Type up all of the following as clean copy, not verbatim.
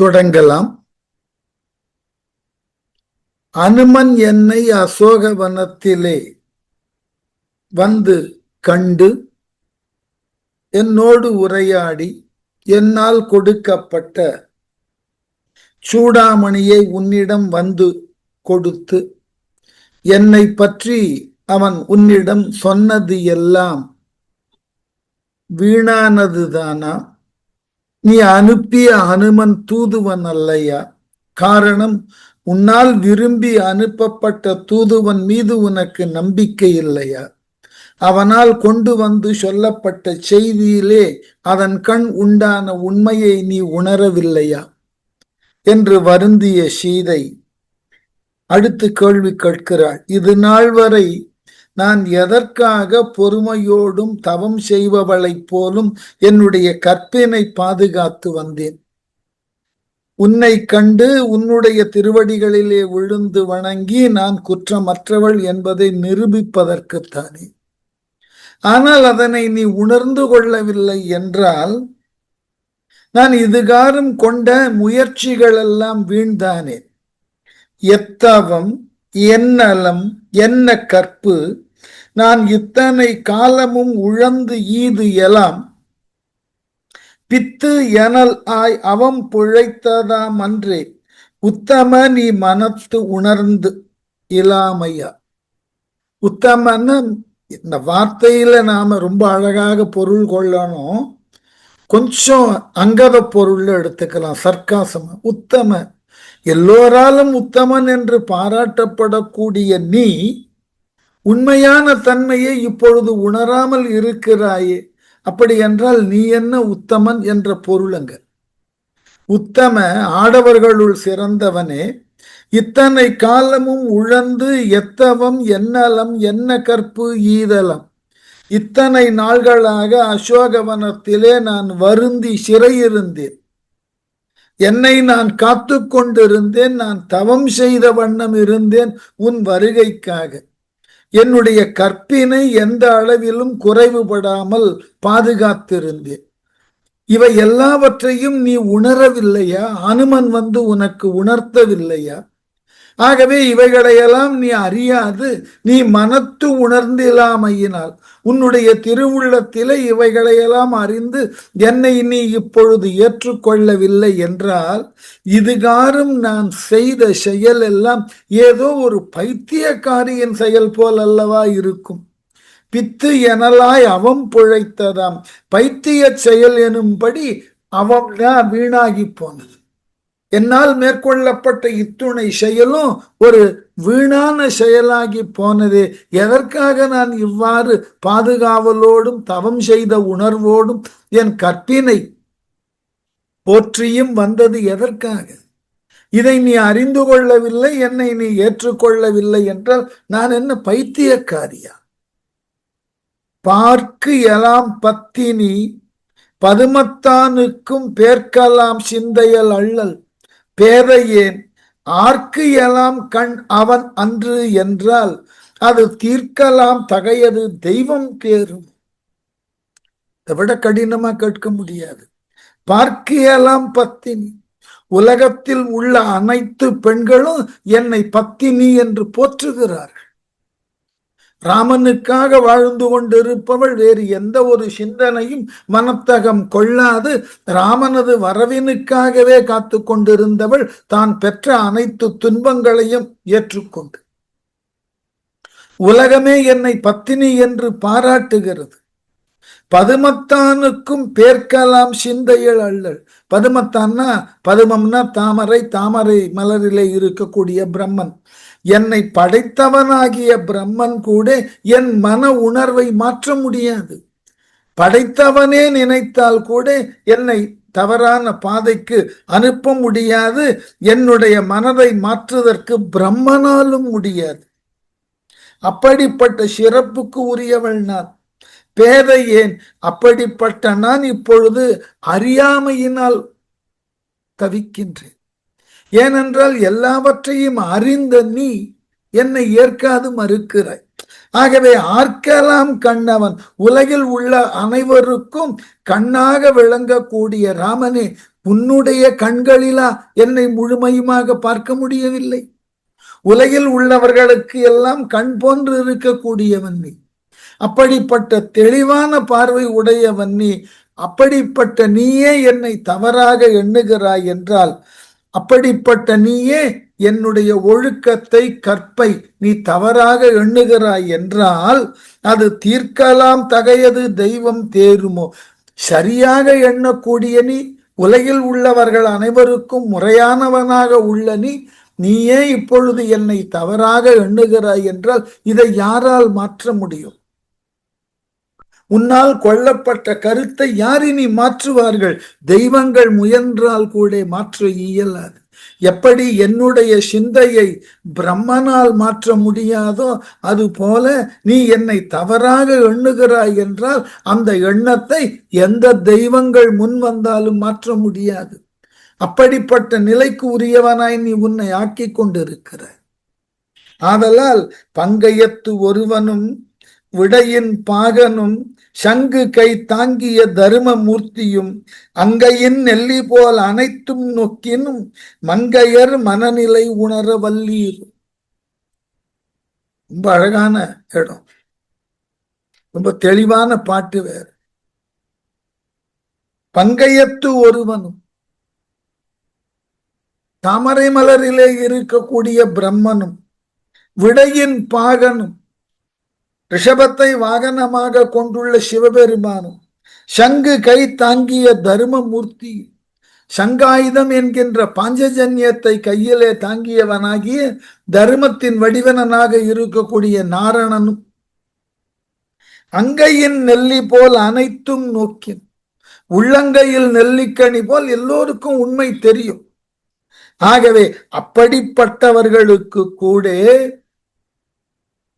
தொடங்கலாம். அனுமன் என்னை அசோகவனத்திலே வந்து கண்டு என்னோடு உரையாடி என்னால் கொடுக்கப்பட்ட சூடாமணியை உன்னிடம் வந்து கொடுத்து என்னை பற்றி அவன் உன்னிடம் சொன்னது எல்லாம் வீணானதுதானா? நீ அனுப்பிய அனுமன் தூதுவன் அல்லையா? காரணம், உன்னால் விரும்பி அனுப்பப்பட்ட தூதுவன் மீது உனக்கு நம்பிக்கை இல்லையா? அவனால் கொண்டு வந்து சொல்லப்பட்ட செய்தியிலே அதன் கண் உண்டான உண்மையை நீ உணரவில்லையா என்று வருந்திய சீதை அடுத்து கேள்வி கேட்கிறாள். இது நாள் வரை நான் எதற்காக பொறுமையோடும் தவம் செய்பவளைப் போலும் என்னுடைய கற்பினை பாதுகாத்து வந்தேன்? உன்னை கண்டு உன்னுடைய திருவடிகளிலே விழுந்து வணங்கி நான் குற்றமற்றவள் என்பதை நிரூபிப்பதற்குத்தானே. ஆனால் அதனை நீ உணர்ந்து கொள்ளவில்லை என்றால் நான் இதுகாரும் கொண்ட முயற்சிகள் எல்லாம் வீண்தானே. எத்தவம், என்னலம், என்ன கற்பு, நான் இத்தனை காலமும் உழந்து ஈது எலாம் பித்து எனல் ஆய் அவம் பிழைத்ததாம் அன்றே உத்தம நீ மனத்து உணர்ந்து இலாமையா. உத்தமன்னு இந்த வார்த்தையில நாம ரொம்ப அழகாக பொருள் கொள்ளணும். கொஞ்சம் அங்கத பொருள்ல எடுத்துக்கலாம், சர்க்காசமா. உத்தம, எல்லோராலும் உத்தமன் என்று பாராட்டப்படக்கூடிய நீ உண்மையான தன்மையை இப்பொழுது உணராமல் இருக்கிறாயே. அப்படி என்றால் நீ என்ன உத்தமன் என்ற பொருளுங்க. உத்தம, ஆடவர்களுள் சிறந்தவனே, இத்தனை காலமும் உழந்து எத்தவம், என்னலம், என்ன கற்பு, ஈதலம், இத்தனை நாள்களாக அசோகவனத்திலே நான் வருந்தி சிறையிருந்தேன். என்னை நான் காத்து கொண்டிருந்தேன். நான் தவம் செய்த வண்ணம் இருந்தேன் உன் வருகைக்காக. என்னுடைய கற்பினை எந்த அளவிலும் குறைவுபடாமல் பாதுகாத்திருந்தேன். இவை எல்லாவற்றையும் நீ உணரவில்லையா? அனுமன் வந்து உனக்கு உணர்த்தவில்லையா? ஆகவே இவைகளையெல்லாம் நீ அறியாது நீ மனத்து உணர்ந்திலாமையினால் உன்னுடைய திருவுள்ளத்திலே இவைகளையெல்லாம் அறிந்து என்னை நீ இப்பொழுது ஏற்றுக்கொள்ளவில்லை என்றால் இதுகாரும் நான் செய்த செயல் எல்லாம் ஏதோ ஒரு பைத்தியக்காரியின் செயல் போல் அல்லவா இருக்கும். பித்து எனலாய் அவம் பிழைத்ததாம். பைத்திய செயல் எனும்படி அவம் வீணாகி போனது. என்னால் மேற்கொள்ளப்பட்ட இத்துணை செயலும் ஒரு வீணான செயலாகி போனதே. எதற்காக நான் இவ்வாறு பாதுகாவலோடும் தவம் செய்த உணர்வோடும் என் கற்பினை போற்றியும் வந்தது எதற்காக? இதை நீ அறிந்து கொள்ளவில்லை, என்னை நீ ஏற்றுக்கொள்ளவில்லை என்றால் நான் என்ன பைத்தியக்காரியா? பார்க்கு எலாம் பத்தினி பதுமத்தானுக்கும் பேர்க்கலாம் சிந்தையல் அள்ளல் பேதையேன் ஆர்க்கு எலாம் கண் அவன் அன்று என்றால் அது தீர்க்கலாம் தகையது தெய்வம் தேரும். இதை விட கடினமா கேட்க முடியாது. பார்க்கு எலாம் பத்தினி, உலகத்தில் உள்ள அனைத்து பெண்களும் என்னை பத்தினி என்று போற்றுகிறார்கள். ராமனுக்காக வாழ்ந்து கொண்டிருப்பவள் வேறு எந்த ஒரு சிந்தனையும் மனத்தகம் கொள்ளாது ராமனது வரவினுக்காகவே காத்து கொண்டிருந்தவள் தான் பெற்ற அனைத்து துன்பங்களையும் ஏற்றுக்கொண்டு உலகமே என்னை பத்தினி என்று பாராட்டுகிறது. பதுமத்தானுக்கும் பேர்க்கலாம் சிந்தையல் அள்ளல். பதுமத்தான்னா, பதுமம்னா தாமரை, தாமரை மலரிலே இருக்கக்கூடிய பிரம்மன். என்னை படைத்தவனாகிய பிரம்மன் கூட என் மன உணர்வை மாற்ற முடியாது. படைத்தவனே நினைத்தால் கூட என்னை தவறான பாதைக்கு அனுப்ப முடியாது. என்னுடைய மனதை மாற்றுவதற்கு பிரம்மனாலும் முடியாது. அப்படிப்பட்ட சிறப்புக்கு உரியவள் நான். பேதை ஏன்? அப்படிப்பட்ட நான் இப்பொழுது அறியாமையினால் தவிக்கின்றேன். ஏனென்றால் எல்லாவற்றையும் அறிந்த நீ என்னை ஏற்காது மறுக்கிறாய். ஆகவே ஆர்க்கலாம் கண்ணவன், உலகில் உள்ள அனைவருக்கும் கண்ணாக விளங்கக்கூடிய ராமனே, உன்னுடைய கண்களிலா என்னை முழுமையுமாக பார்க்க முடியவில்லை? உலகில் உள்ளவர்களுக்கு எல்லாம் கண் போன்று இருக்கக்கூடியவன் நீ. அப்படிப்பட்ட தெளிவான பார்வை உடையவன் நீ. அப்படிப்பட்ட நீயே என்னை தவறாக எண்ணுகிறாய் என்றால், அப்படிப்பட்ட நீயே என்னுடைய ஒழுக்கத்தை, கற்பை நீ தவறாக எண்ணுகிறாய் என்றால், அது தீர்க்கலாம் தகையது தெய்வம் தேருமோ? சரியாக எண்ணக்கூடிய நீ, உலகில் உள்ளவர்கள் அனைவருக்கும் முறையானவனாக உள்ள நீயே இப்பொழுது என்னை தவறாக எண்ணுகிறாய் என்றால், இதை யாரால் மாற்ற முடியும்? உன்னால் கொள்ளப்பட்ட கருத்தை யார் இனி மாற்றுவார்கள்? தெய்வங்கள் முயன்றால் கூட மாற்ற இயலாது. எப்படி என்னுடைய சிந்தையை பிரம்மனால் மாற்ற முடியாதோ, அது போல நீ என்னை தவறாக எண்ணுகிறாய் என்றால் அந்த எண்ணத்தை எந்த தெய்வங்கள் முன் வந்தாலும் மாற்ற முடியாது. அப்படிப்பட்ட நிலைக்கு உரியவனாய் நீ உன்னை ஆக்கி கொண்டிருக்கிறாய். ஆதலால் பங்கையத்து ஒருவனும் விடையின் பாகனும் சங்கு கை தாங்கிய தரும மூர்த்தியும் அங்கையின் நெல்லி போல் அனைத்தும் நோக்கினும் மங்கையர் மனநிலை உணர வல்லீர். ரொம்ப அழகான இடம், ரொம்ப தெளிவான பாட்டு வேறு. பங்கையத்து ஒருவனும், தாமரை மலரிலே இருக்கக்கூடிய பிரம்மனும், விடையின் பாகனும், ரிஷபத்தை வாகனமாக கொண்டுள்ள சிவபெருமானும், சங்கு கை தாங்கிய தர்மமூர்த்தி, சங்காயுதம் என்கின்ற பாஞ்சஜன்யத்தை கையிலே தாங்கியவனாகிய தர்மத்தின் வடிவனாக இருக்கக்கூடிய நாரணனும், அங்கையின் நெல்லி போல் அனைத்தும் நோக்கின், உள்ளங்கையில் நெல்லிக்கனி போல் எல்லோருக்கும் உண்மை தெரியும். ஆகவே அப்படிப்பட்டவர்களுக்கு கூட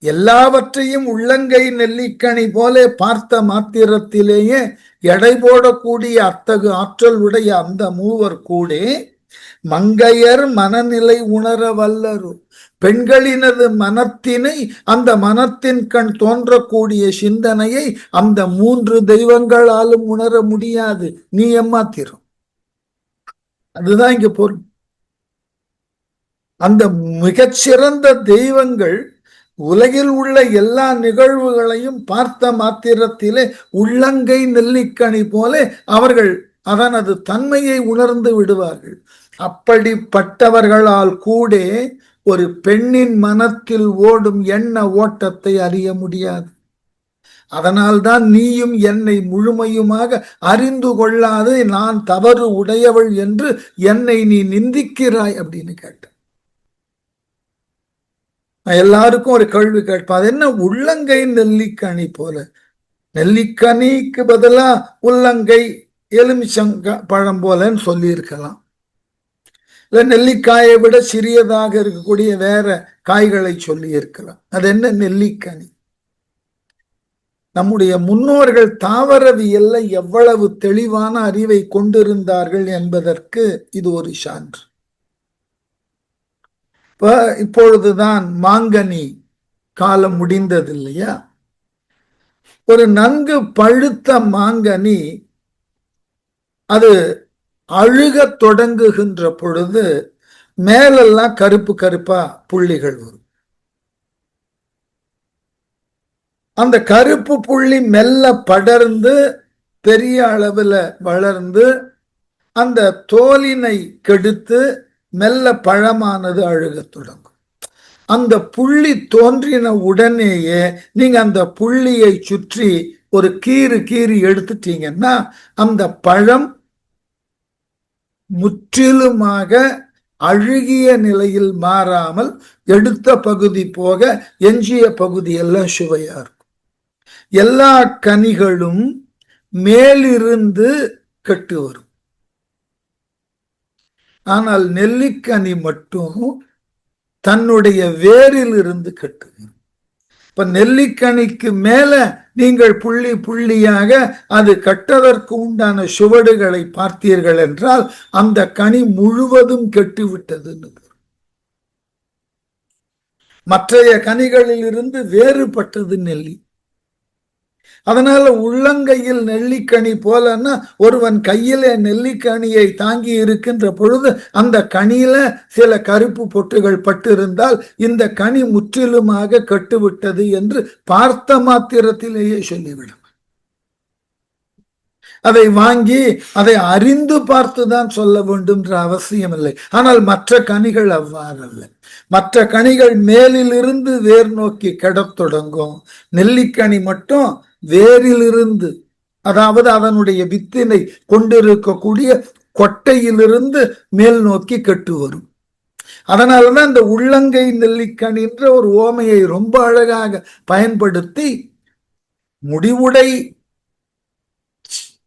எல்லாவற்றையும் உள்ளங்கை நெல்லிக்கனி போல பார்த்த மாத்திரத்திலேயே எடை போடக்கூடிய அத்தகு ஆற்றல் உடைய அந்த மூவர் கூட மங்கையர் மனநிலை உணர வல்லரு. பெண்களினது மனத்தினை, அந்த மனத்தின் கண் தோன்றக்கூடிய சிந்தனையை அந்த மூன்று தெய்வங்களாலும் உணர முடியாது. நீ ஏமாத்திரும். அதுதான் இங்க பொருள். அந்த மிகச்சிறந்த தெய்வங்கள் உலகில் உள்ள எல்லா நிகழ்வுகளையும் பார்த்த மாத்திரத்திலே உள்ளங்கை நெல்லிக்கனி போல அவர்கள் அதனது தன்மையை உணர்ந்து விடுவார்கள். அப்படிப்பட்டவர்களால் கூட ஒரு பெண்ணின் மனத்தில் ஓடும் எண்ண ஓட்டத்தை அறிய முடியாது. அதனால்தான் நீயும் என்னை முழுமையுமாக அறிந்து கொள்ளாது நான் தவறு உடையவள் என்று என்னை நீ நிந்திக்கிறாய் அப்படின்னு கேட்ட. எல்லாருக்கும் ஒரு கேள்வி கேட்பேன், அது என்ன உள்ளங்கை நெல்லிக்கனி போல? நெல்லிக்கனிக்கு பதிலா உள்ளங்கை எலுமிச்சங்க பழம் போலன்னு சொல்லி இருக்கலாம். இல்ல நெல்லிக்காயை விட சிறியதாக இருக்கக்கூடிய வேற காய்களை சொல்லி இருக்கலாம். அது என்ன நெல்லிக்கனி? நம்முடைய முன்னோர்கள் தாவரவியல்ல எவ்வளவு தெளிவான அறிவை கொண்டிருந்தார்கள் என்பதற்கு இது ஒரு சான்று. இப்பொழுதுதான் மாங்கனி காலம் முடிந்தது இல்லையா? ஒரு நன்கு பழுத்த மாங்கனி அது அழுக தொடங்குகின்ற பொழுது மேலெல்லாம் கருப்பு கருப்பா புள்ளிகள் வரும். அந்த கருப்பு புள்ளி மெல்ல படர்ந்து பெரிய அளவுல வளர்ந்து அந்த தோலினை கெடுத்து மெல்ல பழமானது அழுகத் தொடங்கும். அந்த புள்ளி தோன்றின உடனேயே நீங்க அந்த புள்ளியை சுற்றி ஒரு கீறி எடுத்துட்டீங்கன்னா அந்த பழம் முற்றிலுமாக அழுகிய நிலையில் மாறாமல் எடுத்த பகுதி போக எஞ்சிய பகுதி எல்லாம் சுவையா இருக்கும். எல்லா கனிகளும் மேலிருந்து கெட்டு வரும். ஆனால் நெல்லிக்கனி மட்டும் தன்னுடைய வேரில் இருந்து கெட்டு வரும். இப்ப நெல்லிக்கனிக்கு மேல நீங்கள் புள்ளி புள்ளியாக அது கட்டதற்கு உண்டான சுவடுகளை பார்த்தீர்கள் என்றால் அந்த கனி முழுவதும் கெட்டு விட்டதுன்னு. மற்றைய கனிகளில் இருந்து வேறுபட்டது நெல்லி. அதனால உள்ளங்கையில் நெல்லிக்கனி போலன்னா ஒருவன் கையிலே நெல்லிக்கனியை தாங்கி இருக்கின்ற பொழுது அந்த கனியில சில கருப்பு பொட்டுகள் பட்டிருந்தால் இந்த கனி முற்றிலுமாக கட்டுவிட்டது என்று பார்த்த மாத்திரத்திலேயே சொல்லிவிடும். அதை வாங்கி அதை அறிந்து பார்த்துதான் சொல்ல வேண்டும் என்ற அவசியம் இல்லை. ஆனால் மற்ற கனிகள் அவ்வாறல்ல. மற்ற கனிகள் மேலிலிருந்து வேர் நோக்கி கெடத் தொடங்கும். நெல்லிக்கனி மட்டும் வேரிலிருந்து, அதாவது அதனுடைய வித்தினை கொண்டிருக்கக்கூடிய கொட்டையிலிருந்து மேல் நோக்கி கெட்டு வரும். அதனாலதான் இந்த உள்ளங்கை நெல்லிக்கனின்ற ஒரு ஓமையை ரொம்ப அழகாக பயன்படுத்தி முடிவுடை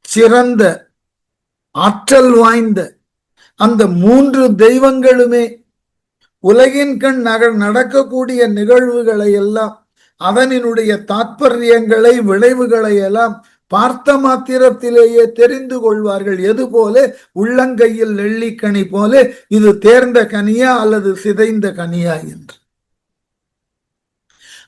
சிறந்த ஆற்றல் வாய்ந்த அந்த 3 தெய்வங்களுமே உலகின் கண் நடக்கக்கூடிய நிகழ்வுகளை எல்லாம், அதனுடைய தாற்பயங்களை, விளைவுகளை எல்லாம் பார்த்த மாத்திரத்திலேயே தெரிந்து கொள்வார்கள். எது போல உள்ளங்கையில் நெல்லிக்கனி போல இது தேர்ந்த கனியா அல்லது சிதைந்த கனியா என்று.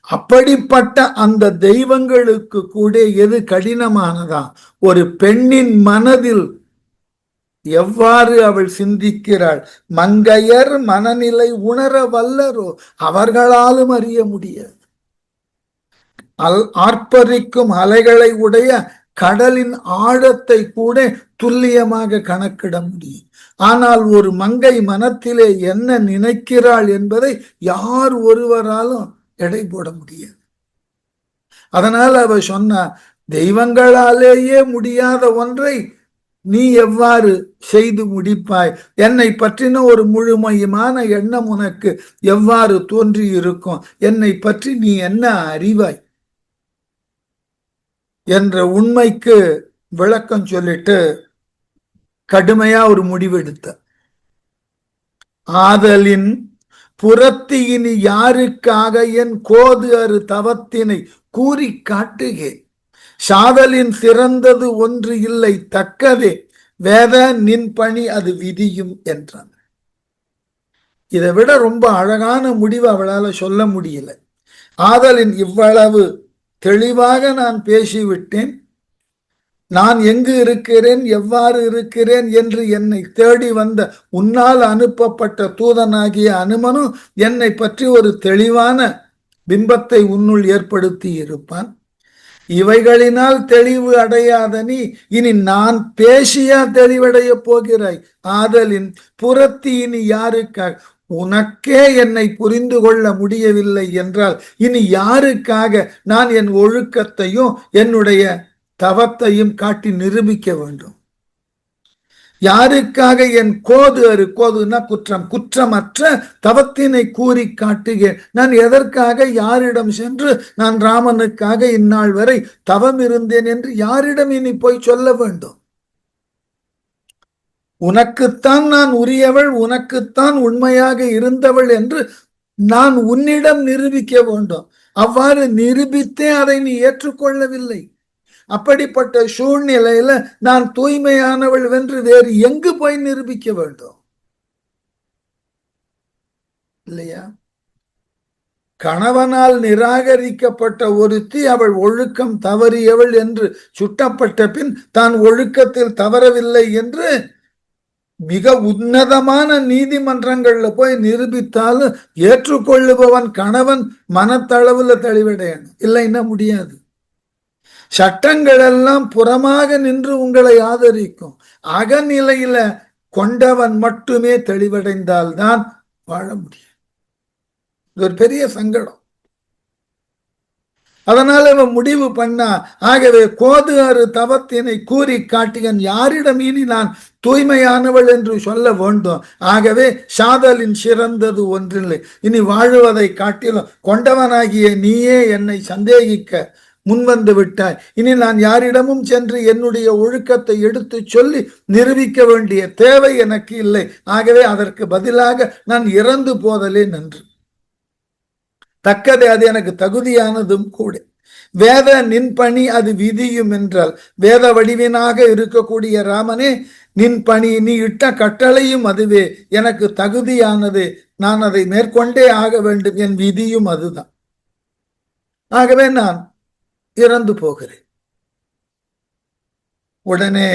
அப்படிப்பட்ட அந்த தெய்வங்களுக்கு கூட எது கடினமானதா? ஒரு பெண்ணின் மனதில் எவ்வாறு அவள் சிந்திக்கிறாள், மங்கையர் மனநிலை உணர வல்லரோ அவர்களாலும் அறிய முடியாது. ஆர்ப்பரிக்கும் அலைகளை உடைய கடலின் ஆழத்தை கூட துல்லியமாக கணக்கிட முடியும். ஆனால் ஒரு மங்கை மனத்திலே என்ன நினைக்கிறாள் என்பதை யார் ஒருவராலும் எடை போட முடியாது. அதனால அவ சொன்ன, தெய்வங்களாலேயே முடியாத ஒன்றை நீ எவ்வாறு செய்து முடிப்பாய்? என்னை பற்றின ஒரு முழுமையான எண்ணம் உனக்கு எவ்வாறு தோன்றி இருக்கும்? என்னை பற்றி நீ என்ன அறிவாய் என்ற உண்மைக்கு விளக்கம் சொல்லிட்டு கடுமையா ஒரு முடிவெடுத்த. ஆதலின் புறத்து இனி யாருக்காக என் கோது அரு தவத்தினை கூறி காட்டுகே, சாதலின் சிறந்தது ஒன்று இல்லை தக்கதே, வேத நின் பணி அது விதியும் என்றான். இதை விட ரொம்ப அழகான முடிவு அவளால சொல்ல முடியல. ஆதலின் இவ்வளவு தெளிவாக நான் பேசிவிட்டேன். நான் எங்கு இருக்கிறேன், எவ்வாறு இருக்கிறேன் என்று என்னை தேடி வந்த உன்னால் அனுப்பப்பட்ட தூதனாகிய அனுமனும் என்னை பற்றி ஒரு தெளிவான பிம்பத்தை உன்னுள் ஏற்படுத்தி இருப்பான். இவைகளினால் தெளிவு அடையாத நீ இனி நான் பேசியா தெளிவடைய போகிறாய்? ஆதலின் புறத்தி இனி யாருக்காக? உனக்கே என்னை புரிந்து கொள்ள முடியவில்லை என்றால் இனி யாருக்காக நான் என் ஒழுக்கத்தையும் என்னுடைய தவத்தையும் காட்டி நிரூபிக்க வேண்டும்? யாருக்காக என் கோது அரு, கோதுன்னா குற்றம், குற்றமற்ற தவத்தினை கூறி காட்டுக. நான் எதற்காக யாரிடம் சென்று நான் ராமனுக்காக இந்நாள் வரை தவம் இருந்தேன் என்று யாரிடம் இனி போய் சொல்ல வேண்டும்? உனக்குத்தான் நான் உரியவள், உனக்குத்தான் உண்மையாக இருந்தவள் என்று நான் உன்னிடம் நிரூபிக்க வேண்டும். அவ்வாறு நிரூபித்தே அதை நீ ஏற்றுக்கொள்ளவில்லை. அப்படிப்பட்ட சூழ்நிலையில நான் தூய்மையானவள் வென்று வேறு எங்கு போய் நிரூபிக்க வேண்டும்? இல்லையா? கணவனால் நிராகரிக்கப்பட்ட ஒருத்தி அவள் ஒழுக்கம் தவறியவள் என்று சுட்டப்பட்ட பின் தான் ஒழுக்கத்தில் தவறவில்லை என்று மிக உன்னதமான நீதிமன்றங்கள்ல போய் நிரூபித்தாலும் ஏற்றுக்கொள்ளுபவன் கணவன் மனத்தளவுல தெளிவடையணும். இல்லைன்னா முடியாது. சட்டங்கள் எல்லாம் புறமாக நின்று உங்களை ஆதரிக்கும். அகநிலையில கொண்டவன் மட்டுமே தெளிவடைந்தால்தான் வாழ முடியும். இது ஒரு பெரிய சங்கடம். அதனால இவன் முடிவு பண்ணா, ஆகவே கோது அரு தவத்தினை கூறி காட்டியன் யாரிடம் இனி நான் தூய்மையானவள் என்று சொல்ல வேண்டும்? ஆகவே சாதலின் சிறந்தது ஒன்றில்லை. இனி வாழுவதை காட்டிலும் கொண்டவனாகிய நீயே என்னை சந்தேகிக்க முன்வந்து விட்டாய். இனி நான் யாரிடமும் சென்று என்னுடைய ஒழுக்கத்தை எடுத்து சொல்லி நிரூபிக்க வேண்டிய தேவை எனக்கு இல்லை. ஆகவே அதற்கு பதிலாக நான் இறந்து போதலே நன்று. தக்கதே, அது எனக்கு தகுதியானதும் கூட. வேத நின் பணி அது விதியும் என்றால், வேத வடிவினாக இருக்கக்கூடிய ராமனே, நின் பணி நீ இட்ட கட்டளையும் அதுவே, எனக்கு தகுதியானது, நான் அதை மேற்கொண்டே ஆக வேண்டும், என் விதியும் அதுதான். ஆகவே நான் இறந்து போகிறேன். உடனே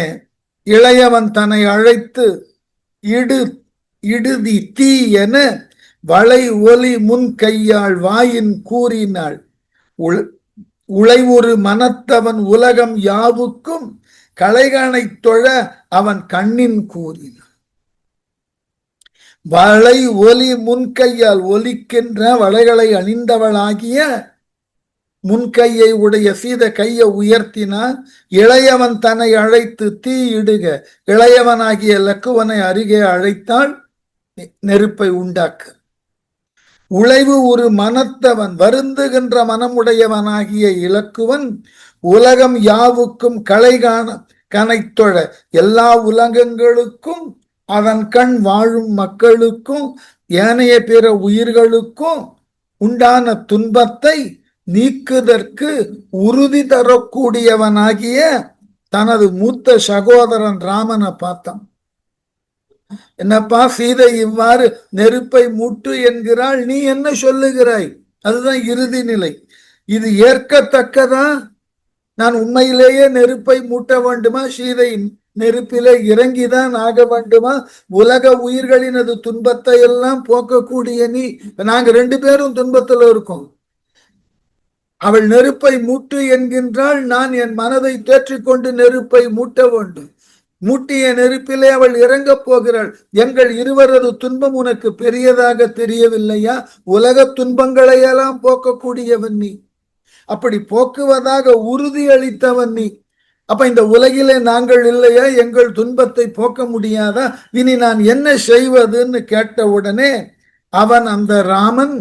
இளையவன் தன்னை அழைத்து இடுதி தீ என வளை ஒலி முன் கையாள் வாயின் கூறினாள். உழைவுறு மனத்தவன் உலகம் யாவுக்கும் களைகனை தொழ அவன் கண்ணின் கூறினான். வளை ஒலி முன்கையால் ஒலிக்கின்ற வளைகளை அணிந்தவளாகிய முன்கையை உடைய சீத கையை உயர்த்தினான். இளையவன் தன்னை அழைத்து தீ இடுக. இளையவனாகிய லக்குவனை அருகே அழைத்தால் நெருப்பை உண்டாக்க. உழைவு ஒரு மனத்தவன் வருந்துகின்ற மனமுடையவனாகிய இலக்குவன் உலகம் யாவுக்கும் கனைத்தொழ எல்லா உலகங்களுக்கும் அவன் கண் வாழும் மக்களுக்கும் ஏனைய பிற உயிர்களுக்கும் உண்டான துன்பத்தை நீக்குதற்கு உறுதி தரக்கூடியவனாகிய தனது மூத்த சகோதரன் ராமனை பார்த்தான். என்னப்பா சீதை இவ்வாறு நெருப்பை மூட்டு என்கிறாள், நீ என்ன சொல்லுகிறாய்? அதுதான் இறுதி நிலை. இது ஏற்கத்தக்கதா? நான் உண்மையிலேயே நெருப்பை மூட்ட வேண்டுமா? சீதை நெருப்பிலே இறங்கிதான் ஆக வேண்டுமா? உலக உயிர்களினது துன்பத்தை எல்லாம் போக்கக்கூடிய நீ, நாங்க 2 பேரும் துன்பத்துல இருக்கோம். அவள் நெருப்பை மூட்டு என்கின்றாள், நான் என் மனதை தேற்றிக்கொண்டு நெருப்பை மூட்ட வேண்டும். மூட்டிய நெருப்பிலே அவள் இறங்கப் போகிறாள். எங்கள் இருவரது துன்பம் உனக்கு பெரியதாக தெரியவில்லையா? உலக துன்பங்களை எல்லாம் போக்கக்கூடியவன் நீ, அப்படி போக்குவதாக உறுதி அளித்தவன் நீ. அப்ப இந்த உலகிலே நாங்கள் இல்லையா? எங்கள் துன்பத்தை போக்க முடியாதா? இனி நான் என்ன செய்வதுன்னு கேட்ட உடனே அவன், அந்த ராமன்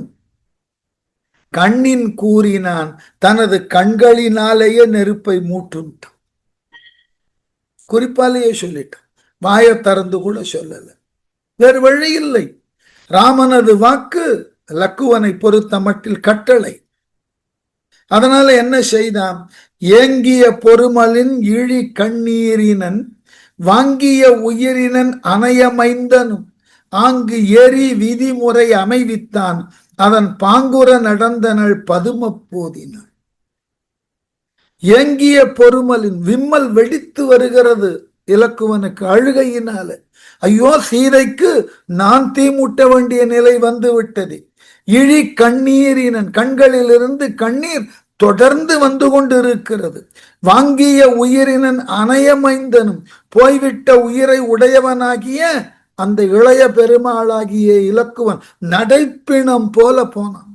கண்ணின் கூறினான். தனது கண்களினாலேயே நெருப்பை மூட்டுட்டான். குறிப்பாலேயே சொல்லிட்டான், வாயை திறந்து கூட சொல்லல. வேறு வழி இல்லை. ராமனது வாக்கு லக்குவனை பொறுத்த மட்டில் கட்டளை. அதனால என்ன செய்தான்? ஏங்கிய பொறுமலின் இழி கண்ணீரினன் வாங்கிய உயிரினன் அணையமைந்தனும் ஆங்கு ஏறி விதிமுறை அமைவித்தான் அதன் பாங்குற நடந்தனள் பதும போதினாள். ஏங்கிய பொறுமலின், விம்மல் வெடித்து வருகிறது இலக்குவனுக்கு அழுகையினால. ஐயோ, சீதைக்கு நான் தீமூட்ட வேண்டிய நிலை வந்து விட்டது. இழி கண்ணீரினன், கண்களிலிருந்து கண்ணீர் தொடர்ந்து வந்து கொண்டு இருக்கிறது. வாங்கிய உயிரினன் அணையமைந்தனும், போய்விட்ட உயிரை உடையவனாகிய அந்த இளைய பெருமாளாகிய இலக்குவன் நடைப்பிணம் போல போனான்.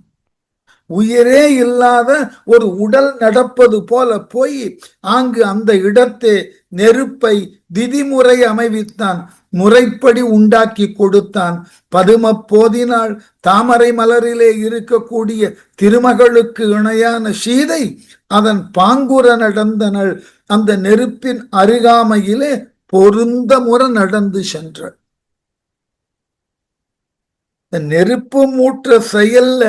உயிரே இல்லாத ஒரு உடல் நடப்பது போல போய் ஆங்கு அந்த இடத்தே நெருப்பை விதிமுறை அமைவித்தான், முறைப்படி உண்டாக்கி கொடுத்தான். பதும போதினாள், தாமரை மலரிலே இருக்கக்கூடிய திருமகளுக்கு இணையான சீதை அதன் பாங்குற நடந்தனள். அந்த நெருப்பின் அருகாமையிலே பொருந்த முறை நடந்து சென்றாள். நெருப்பு மூற்ற செயல்ல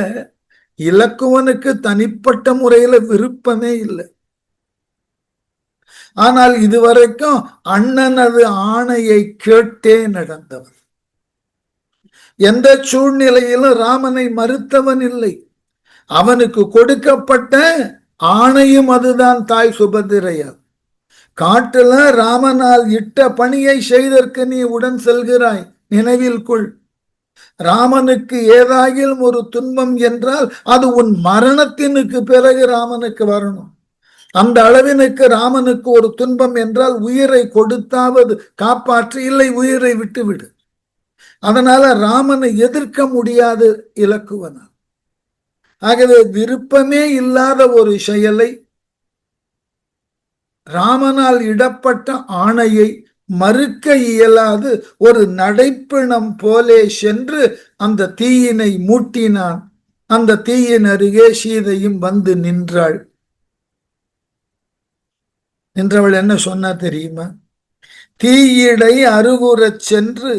இலக்குவனுக்கு தனிப்பட்ட முறையில விருப்பமே இல்லை. ஆனால் இதுவரைக்கும் அண்ணனது ஆணையை கேட்டே நடந்தவன். எந்த சூழ்நிலையிலும் ராமனை மறுத்தவன் இல்லை. அவனுக்கு கொடுக்கப்பட்ட ஆணையும் அதுதான். தாய் சுபதிரையா, காட்டுல ராமனால் இட்ட பணியை செய்தற்கு நீ உடன் செல்கிறாய், நினைவில் கொள். ராமனுக்கு ஏதாகிலும் ஒரு துன்பம் என்றால் அது உன் மரணத்தினுக்கு பிறகு ராமனுக்கு வரணும். அந்த அளவினுக்கு ராமனுக்கு ஒரு துன்பம் என்றால் உயிரை கொடுத்தாவது காப்பாற்று, இல்லை உயிரை விட்டுவிடு. அதனால ராமனை எதிர்க்க முடியாது இலக்குவனால். ஆகவே விருப்பமே இல்லாத ஒரு செயலை, ராமனால் இடப்பட்ட ஆணையை மறுக்க இயலாது ஒரு நடைப்பிணம் போலே சென்று அந்த தீயினை மூட்டினான். அந்த தீயின் அருகே சீதையும் வந்து நின்றாள். நின்றவள் என்ன சொன்னா தெரியுமா? தீயிடை அருகுறச் சென்று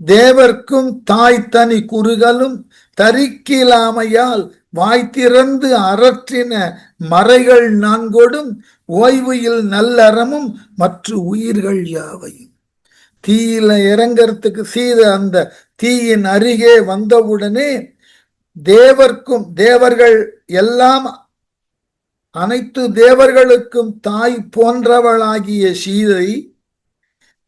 தேவர்க்கும் தாய் தனி குறுகலும் தரிக்கிலாமையால் வாய் திறந்து அரற்றின மறைகள் நான்கோடும் ஓய்வுயில் நல்லறமும் மற்ற உயிர்கள் யாவையும். தீயில இறங்கறதுக்கு சீதை அந்த தீயின் அருகே வந்தவுடனே தேவர்கள் எல்லாம் அனைத்து தேவர்களுக்கும் தாய் போன்றவளாகிய சீதை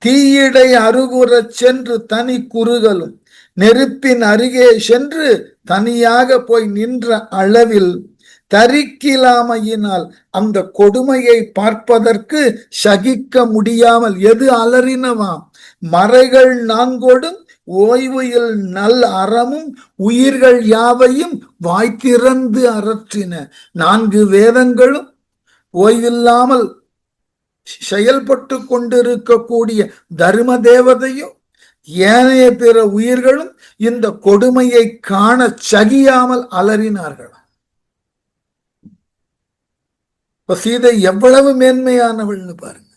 தீயிடை அருகுறச் சென்று தனி குறுகலும் நெருப்பின் அருகே சென்று தனியாக போய் நின்ற அளவில் தரிக்கிலாமையினால் அந்த கொடுமையை பார்ப்பதற்கு சகிக்க முடியாமல் எது அலறினவாம்? மறைகள் நான்கோடும் ஓய்வுயில் நல் அறமும் உயிர்கள் யாவையும் வாய்த்திறந்து அரற்றின. 4 வேதங்களும் ஓய்வில்லாமல் செயல்பட்டு கொண்டிருக்கக்கூடிய தர்ம தேவதையும் ஏனைய பிற உயிர்களும் இந்த கொடுமையை காண சகியாமல் அலறினார்கள். சீதை எவ்வளவு மேன்மையானவள்னு பாருங்க.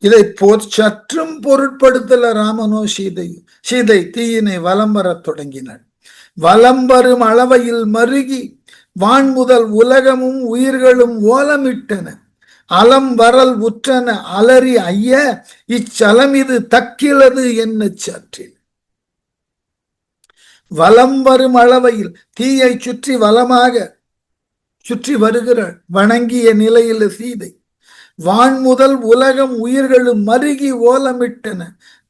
இதை சற்றும் பொருட்படுத்தல ராமனோ சீதையும். சீதை தீயினை வலம் வரத் தொடங்கினாள். வலம் வரும் அளவையில் மருகி வான் முதல் உலகமும் உயிர்களும் ஓலமிட்டன. அலம் வரல் உற்றன அலறி ஐய இச்சலம் இது தக்கிலது என்ன சற்றில். வலம் வரும் அளவையில் தீயை சுற்றி வலமாக சுற்றி வருகிறாள் வணங்கிய நிலையில் சீதை. வான் முதல் உலகம் உயிர்களும் மருகி ஓலமிட்டன.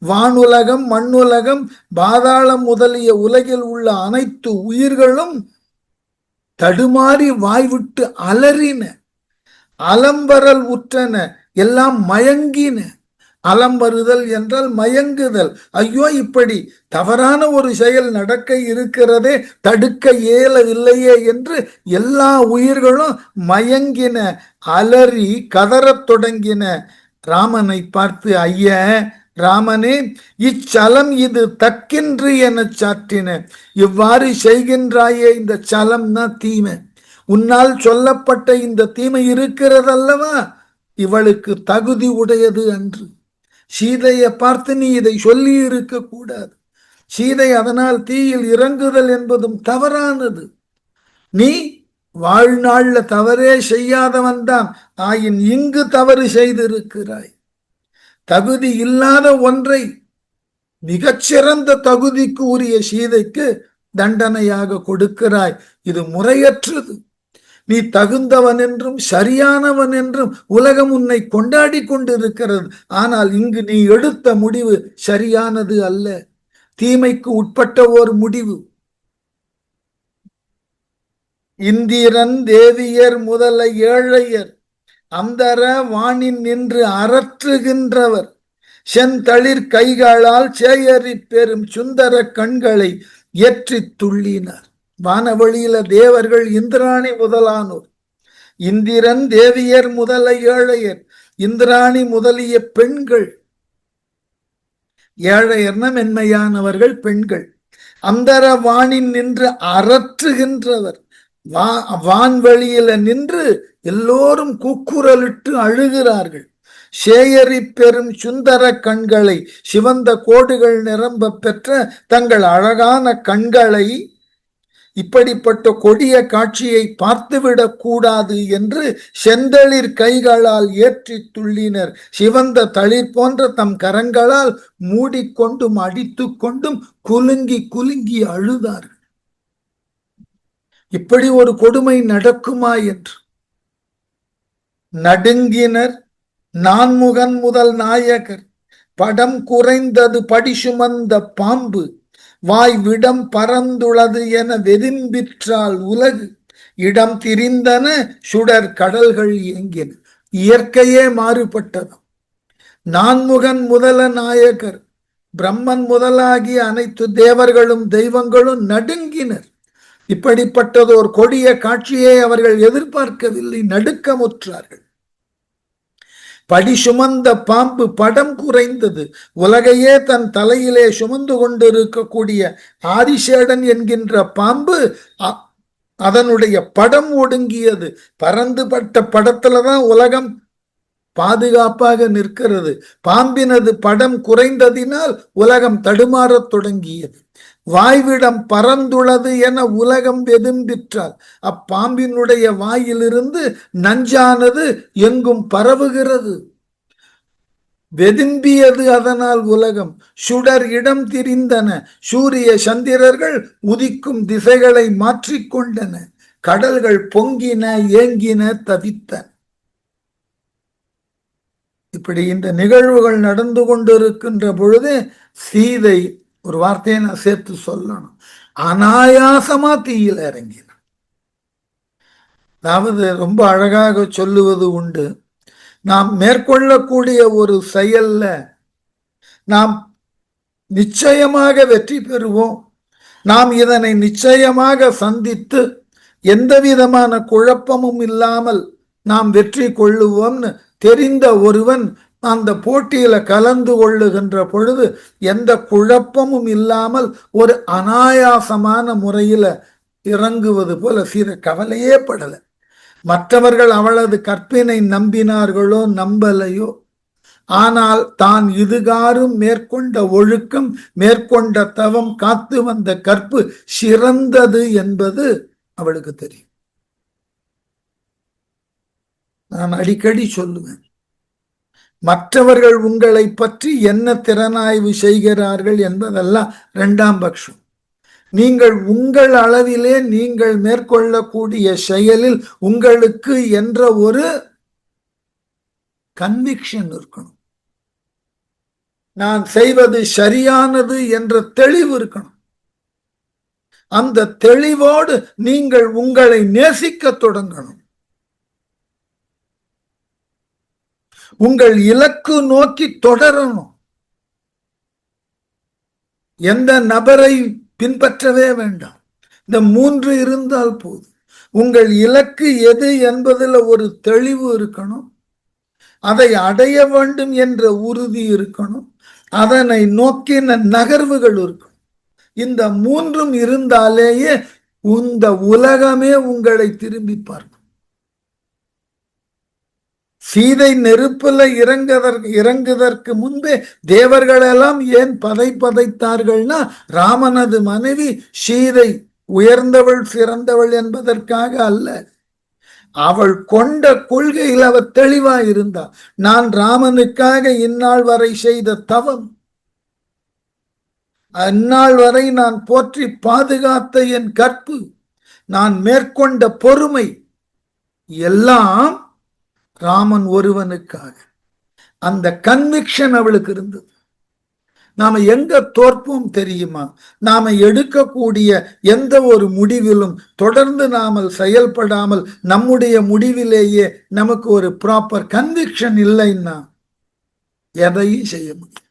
வானுலகம் மண்ணுலகம் பாதாளம் முதலிய உலகில் உள்ள அனைத்து உயிர்களும் தடுமாறி வாய்விட்டு அலறின. அலம்பரல் உற்றன எல்லாம் மயங்கின. அலம் வருதல் என்றால் மயங்குதல். ஐயோ, இப்படி தவறான ஒரு செயல் நடக்க இருக்கிறதே, தடுக்க இயலவில்லையே என்று எல்லா உயிர்களும் மயங்கின, அலறி கதறத் தொடங்கின. ராமனை பார்த்து, ஐய ராமனே, இச்சலம் இது தக்கின்று என சாற்றின. இவ்வாறு செய்கின்றாயே, இந்த சலம்னா தீமை. உன்னால் சொல்லப்பட்ட இந்த தீமை இருக்கிறதல்லவா, இவளுக்கு தகுதி உடையது அன்று. சீதையை பார்த்து நீ இதை சொல்லி இருக்க கூடாது. சீதை அதனால் தீயில் இறங்குதல் என்பதும் தவறானது. நீ வாழ்நாள்ல தவறே செய்யாதவன் தான், ஆயின் இங்கு தவறு செய்திருக்கிறாய். தகுதி இல்லாத ஒன்றை மிகச்சிறந்த தகுதிக்கு உரிய சீதைக்கு தண்டனையாக கொடுக்கிறாய். இது முறையற்றது. நீ தகுந்தவன் என்றும் சரியானவன் என்றும் உலகம் உன்னை கொண்டாடி கொண்டிருக்கிறது. ஆனால் இங்கு நீ எடுத்த முடிவு சரியானது அல்ல, தீமைக்கு உட்பட்ட ஒரு முடிவு. இந்திரன் தேவியர் முதல ஏழையர் அந்தர வானின் நின்று அரற்றுகின்றவர் செந்தளிர் கைகளால் சேயறி பெரும் சுந்தர கண்களை ஏற்றி துள்ளினார். வானவழியில தேவர்கள் இந்திராணி முதலானோர், இந்திரன் தேவியர் முதல ஏழையர், இந்திராணி முதலிய பெண்கள். ஏழையர்ன மென்மையானவர்கள் பெண்கள். அந்தர வானின் நின்று அரற்றுகின்றவர், வான்வெளியில நின்று எல்லோரும் கூக்குரலிட்டு அழுகிறார்கள். சேயரி பெரும் சுந்தர கண்களை, சிவந்த கோடுகள் நிரம்ப பெற்ற தங்கள் அழகான கண்களை, இப்படிப்பட்ட கொடிய காட்சியை பார்த்துவிடக் கூடாது என்று செந்தளிர் கைகளால் ஏற்றி துள்ளினர். சிவந்த தளிர் போன்ற தம் கரங்களால் மூடிக்கொண்டும் அடித்து கொண்டும் குலுங்கி குலுங்கி அழுதார்கள். இப்படி ஒரு கொடுமை நடக்குமா என்று நடுங்கினர். நான்முகன் முதல் நாயகர் படம் குறைந்தது படி சுமந்த பாம்பு வாய் விடம் பறந்துளது என வெதிம்பிற்றால் உலகு இடம் திரிந்தன சுடர் கடல்கள் இயங்கின. இயற்கையே மாறுபட்டது. நான்முகன் முதல நாயகர் பிரம்மன் முதலாகிய அனைத்து தேவர்களும் தெய்வங்களும் நடுங்கினர். இப்படிப்பட்டதோர் கொடிய காட்சியை அவர்கள் எதிர்பார்க்கவில்லை, நடுக்கமுற்றார்கள். படி சுமந்த பாம்பு படம் குறைந்தது. உலகையே தன் தலையிலே சுமந்து கொண்டிருக்கக்கூடிய ஆதிசேடன் என்கின்ற பாம்பு அதனுடைய படம் ஒடுங்கியது. பறந்துபட்ட படத்துலதான் உலகம் பாதுகாப்பாக நிற்கிறது. பாம்பினது படம் குறைந்ததினால் உலகம் தடுமாறத் தொடங்கியது. வாய்விடம் பறந்துள்ளது என உலகம் வெதும்பிற்றால் அப்பாம்பினுடைய வாயிலிருந்து நஞ்சானது எங்கும் பரவுகிறது. வெதும்பியது அதனால் உலகம். சுடர் இடம் திரிந்தன. சூரிய சந்திரர்கள் உதிக்கும் திசைகளை மாற்றிக்கொண்டன. கடல்கள் பொங்கின, ஏங்கின, தவித்தன. இப்படி இந்த நிகழ்வுகள் நடந்து கொண்டிருக்கின்ற பொழுது சீதை, ஒரு வார்த்தையை நான் சேர்த்து சொல்லணும், அனாயாசமா தீயில இறங்கின. அதாவது ரொம்ப அழகாக சொல்லுவது உண்டு, நாம் மேற்கொள்ளக்கூடிய ஒரு செயல்ல நாம் நிச்சயமாக வெற்றி பெறுவோம், நாம் இதனை நிச்சயமாக சந்தித்து எந்த விதமான குழப்பமும் இல்லாமல் நாம் வெற்றி கொள்ளுவோம்னு தெரிந்த ஒருவன் அந்த போட்டியில கலந்து கொள்ளுகின்ற பொழுது எந்த குழப்பமும் இல்லாமல் ஒரு அனாயாசமான முறையில இறங்குவது போல சீதை கவலையே படலை. மற்றவர்கள் அவளது கற்பினை நம்பினார்களோ நம்பலையோ, ஆனால் தான் இதுகாரும் மேற்கொண்ட ஒழுக்கம், மேற்கொண்ட தவம், காத்து வந்த கற்பு சிறந்தது என்பது அவளுக்கு தெரியும். நான் அடிக்கடி சொல்லுவேன், மற்றவர்கள் உங்களை பற்றி என்ன திறனாய்வு செய்கிறார்கள் என்பதெல்லாம் இரண்டாம் பட்சம். நீங்கள் உங்கள் அளவிலே நீங்கள் மேற்கொள்ளக்கூடிய செயலில் உங்களுக்கு என்ற ஒரு கன்விக்ஷன் இருக்கணும். நான் செய்வது சரியானது என்ற தெளிவு இருக்கணும். அந்த தெளிவோடு நீங்கள் உங்களை நேசிக்க தொடங்கணும். உங்கள் இலக்கு நோக்கி தொடரணும். எந்த நபரை பின்பற்றவே வேண்டாம். இந்த 3 இருந்தால் போதும். உங்கள் இலக்கு எது என்பதில் ஒரு தெளிவு இருக்கணும், அதை அடைய வேண்டும் என்ற உறுதி இருக்கணும், அதனை நோக்கின நகர்வுகள் இருக்கும். இந்த 3 இருந்தாலேயே இந்த உலகமே உங்களை திரும்பி பார்க்கும். சீதை நெருப்புல இறங்குவதற்கு முன்பே தேவர்களெல்லாம் ஏன் பதைத்தார்கள்னா, ராமனது மனைவி சீதை உயர்ந்தவள் சிறந்தவள் என்பதற்காக அல்ல. அவள் கொண்ட கொள்கையில் அவள் தெளிவா இருந்தாள். நான் ராமனுக்காக இந்நாள் வரை செய்த தவம், அந்நாள் வரை நான் போற்றி பாதுகாத்த என் கற்பு, நான் மேற்கொண்ட பொறுமை எல்லாம் ராமன் ஒருவனுக்காக. அந்த கன்விக்ஷன் அவளுக்கு இருந்தது. நாம எங்க தோற்போம் தெரியுமா? நாம எடுக்கக்கூடிய எந்த ஒரு முடிவிலும் தொடர்ந்து நாம செயல்படாமல் நம்முடைய முடிவிலேயே நமக்கு ஒரு ப்ராப்பர் கன்விக்ஷன் இல்லைன்னா எதையும் செய்ய முடியும்.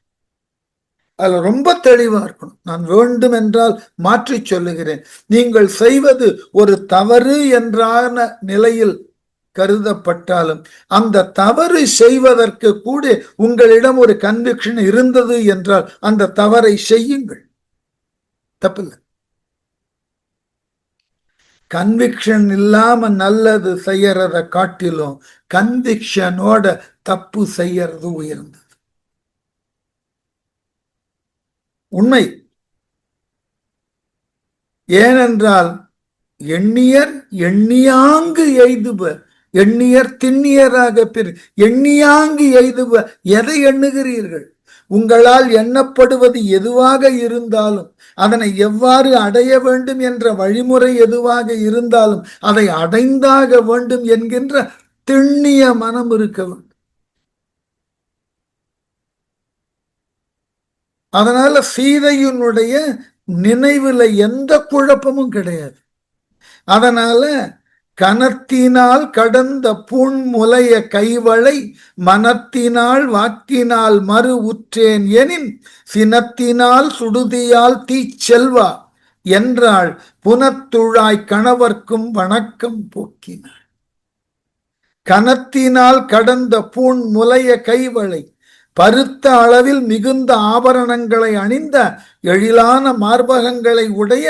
அதுல ரொம்ப தெளிவா இருக்கணும். நான் வேண்டும் என்றால் மாற்றி சொல்லுகிறேன், நீங்கள் செய்வது ஒரு தவறு என்றான நிலையில் கருதப்பட்டாலும் அந்த தவறு செய்வதற்கு கூட உங்களிடம் ஒரு கன்விக்ஷன் இருந்தது என்றால் அந்த தவறை செய்யுங்கள், தப்பில்லை. கன்விக்ஷன் இல்லாம நல்லது செய்யறத காட்டிலும் கன்விக்ஷனோட தப்பு செய்யறது உயர்ந்தது. உண்மை. ஏனென்றால் எண்ணியர் எண்ணியாங்கு எய்துப, எண்ணியர் திண்ணியராக பெரு, எண்ணியாங்கு எய்துப. எதை எண்ணுகிறீர்கள்? உங்களால் எண்ணப்படுவது எதுவாக இருந்தாலும், அதனை எவ்வாறு அடைய வேண்டும் என்ற வழிமுறை எதுவாக இருந்தாலும் அதை அடைந்தாக வேண்டும் என்கின்ற திண்ணிய மனம் இருக்க வேண்டும். அதனால சீதையினுடைய நினைவுல எந்த குழப்பமும் கிடையாது. அதனால கனத்தினால் கடந்த புன்முலைய கைவளை மனத்தினால் வாக்கினால் மறு உற்றேன் எனின் சினத்தினால் சுடுதியால் தீச்செல்வா என்றாள் புனத்துழாய் கணவர்க்கும் வணக்கம் போக்கினாள். கனத்தினால் கடந்த புன்முலைய கைவளை, பருத்த அளவில் மிகுந்த ஆபரணங்களை அணிந்த எழிலான மார்பகங்களை உடைய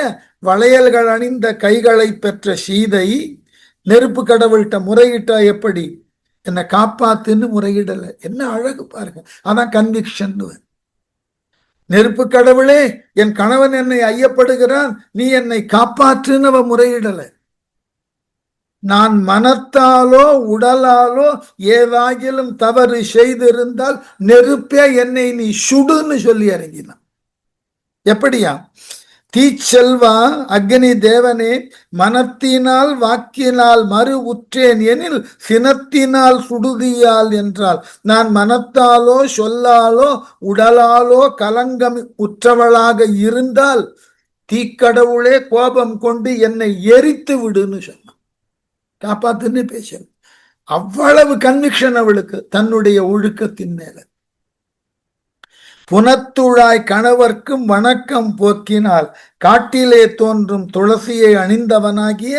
வளையல்கள் அணிந்த கைகளை பெற்ற சீதை நெருப்பு கடவுள்கிட்ட முறையிட்டா எப்படி? என்னை காப்பாத்துன்னு முறையிடல. என்ன அழகு பாருங்க. அதான் கன்விக்ஷன். நெருப்பு கடவுளே, என் கணவன் என்னை ஐயப்படுகிறான், நீ என்னை காப்பாற்றுன்னு அவ முறையிடல. நான் மனத்தாலோ உடலாலோ ஏதாகிலும் தவறு செய்திருந்தால் நெருப்பே என்னை நீ சுடுன்னு சொல்லி இறங்கினான். எப்படியா? தீச்செல்வா அக்னி தேவனே, மனத்தினால் வாக்கினால் மறு உற்றேன் எனில் சினத்தினால் சுடுதியால் என்றால், நான் மனத்தாலோ சொல்லாலோ உடலாலோ கலங்கம் உற்றவளாக இருந்தால் தீக்கடவுளே கோபம் கொண்டு என்னை எரித்து விடுன்னு சொன்னான். காப்பாத்துன்னு பேசணும். அவ்வளவு கன்விக்ஷன் அவளுக்கு தன்னுடைய ஒழுக்கத்தின் மேல. புனத்துழாய் கணவர்க்கும் வணக்கம் போக்கினால் காட்டிலே தோன்றும் துளசியை அணிந்தவனாகிய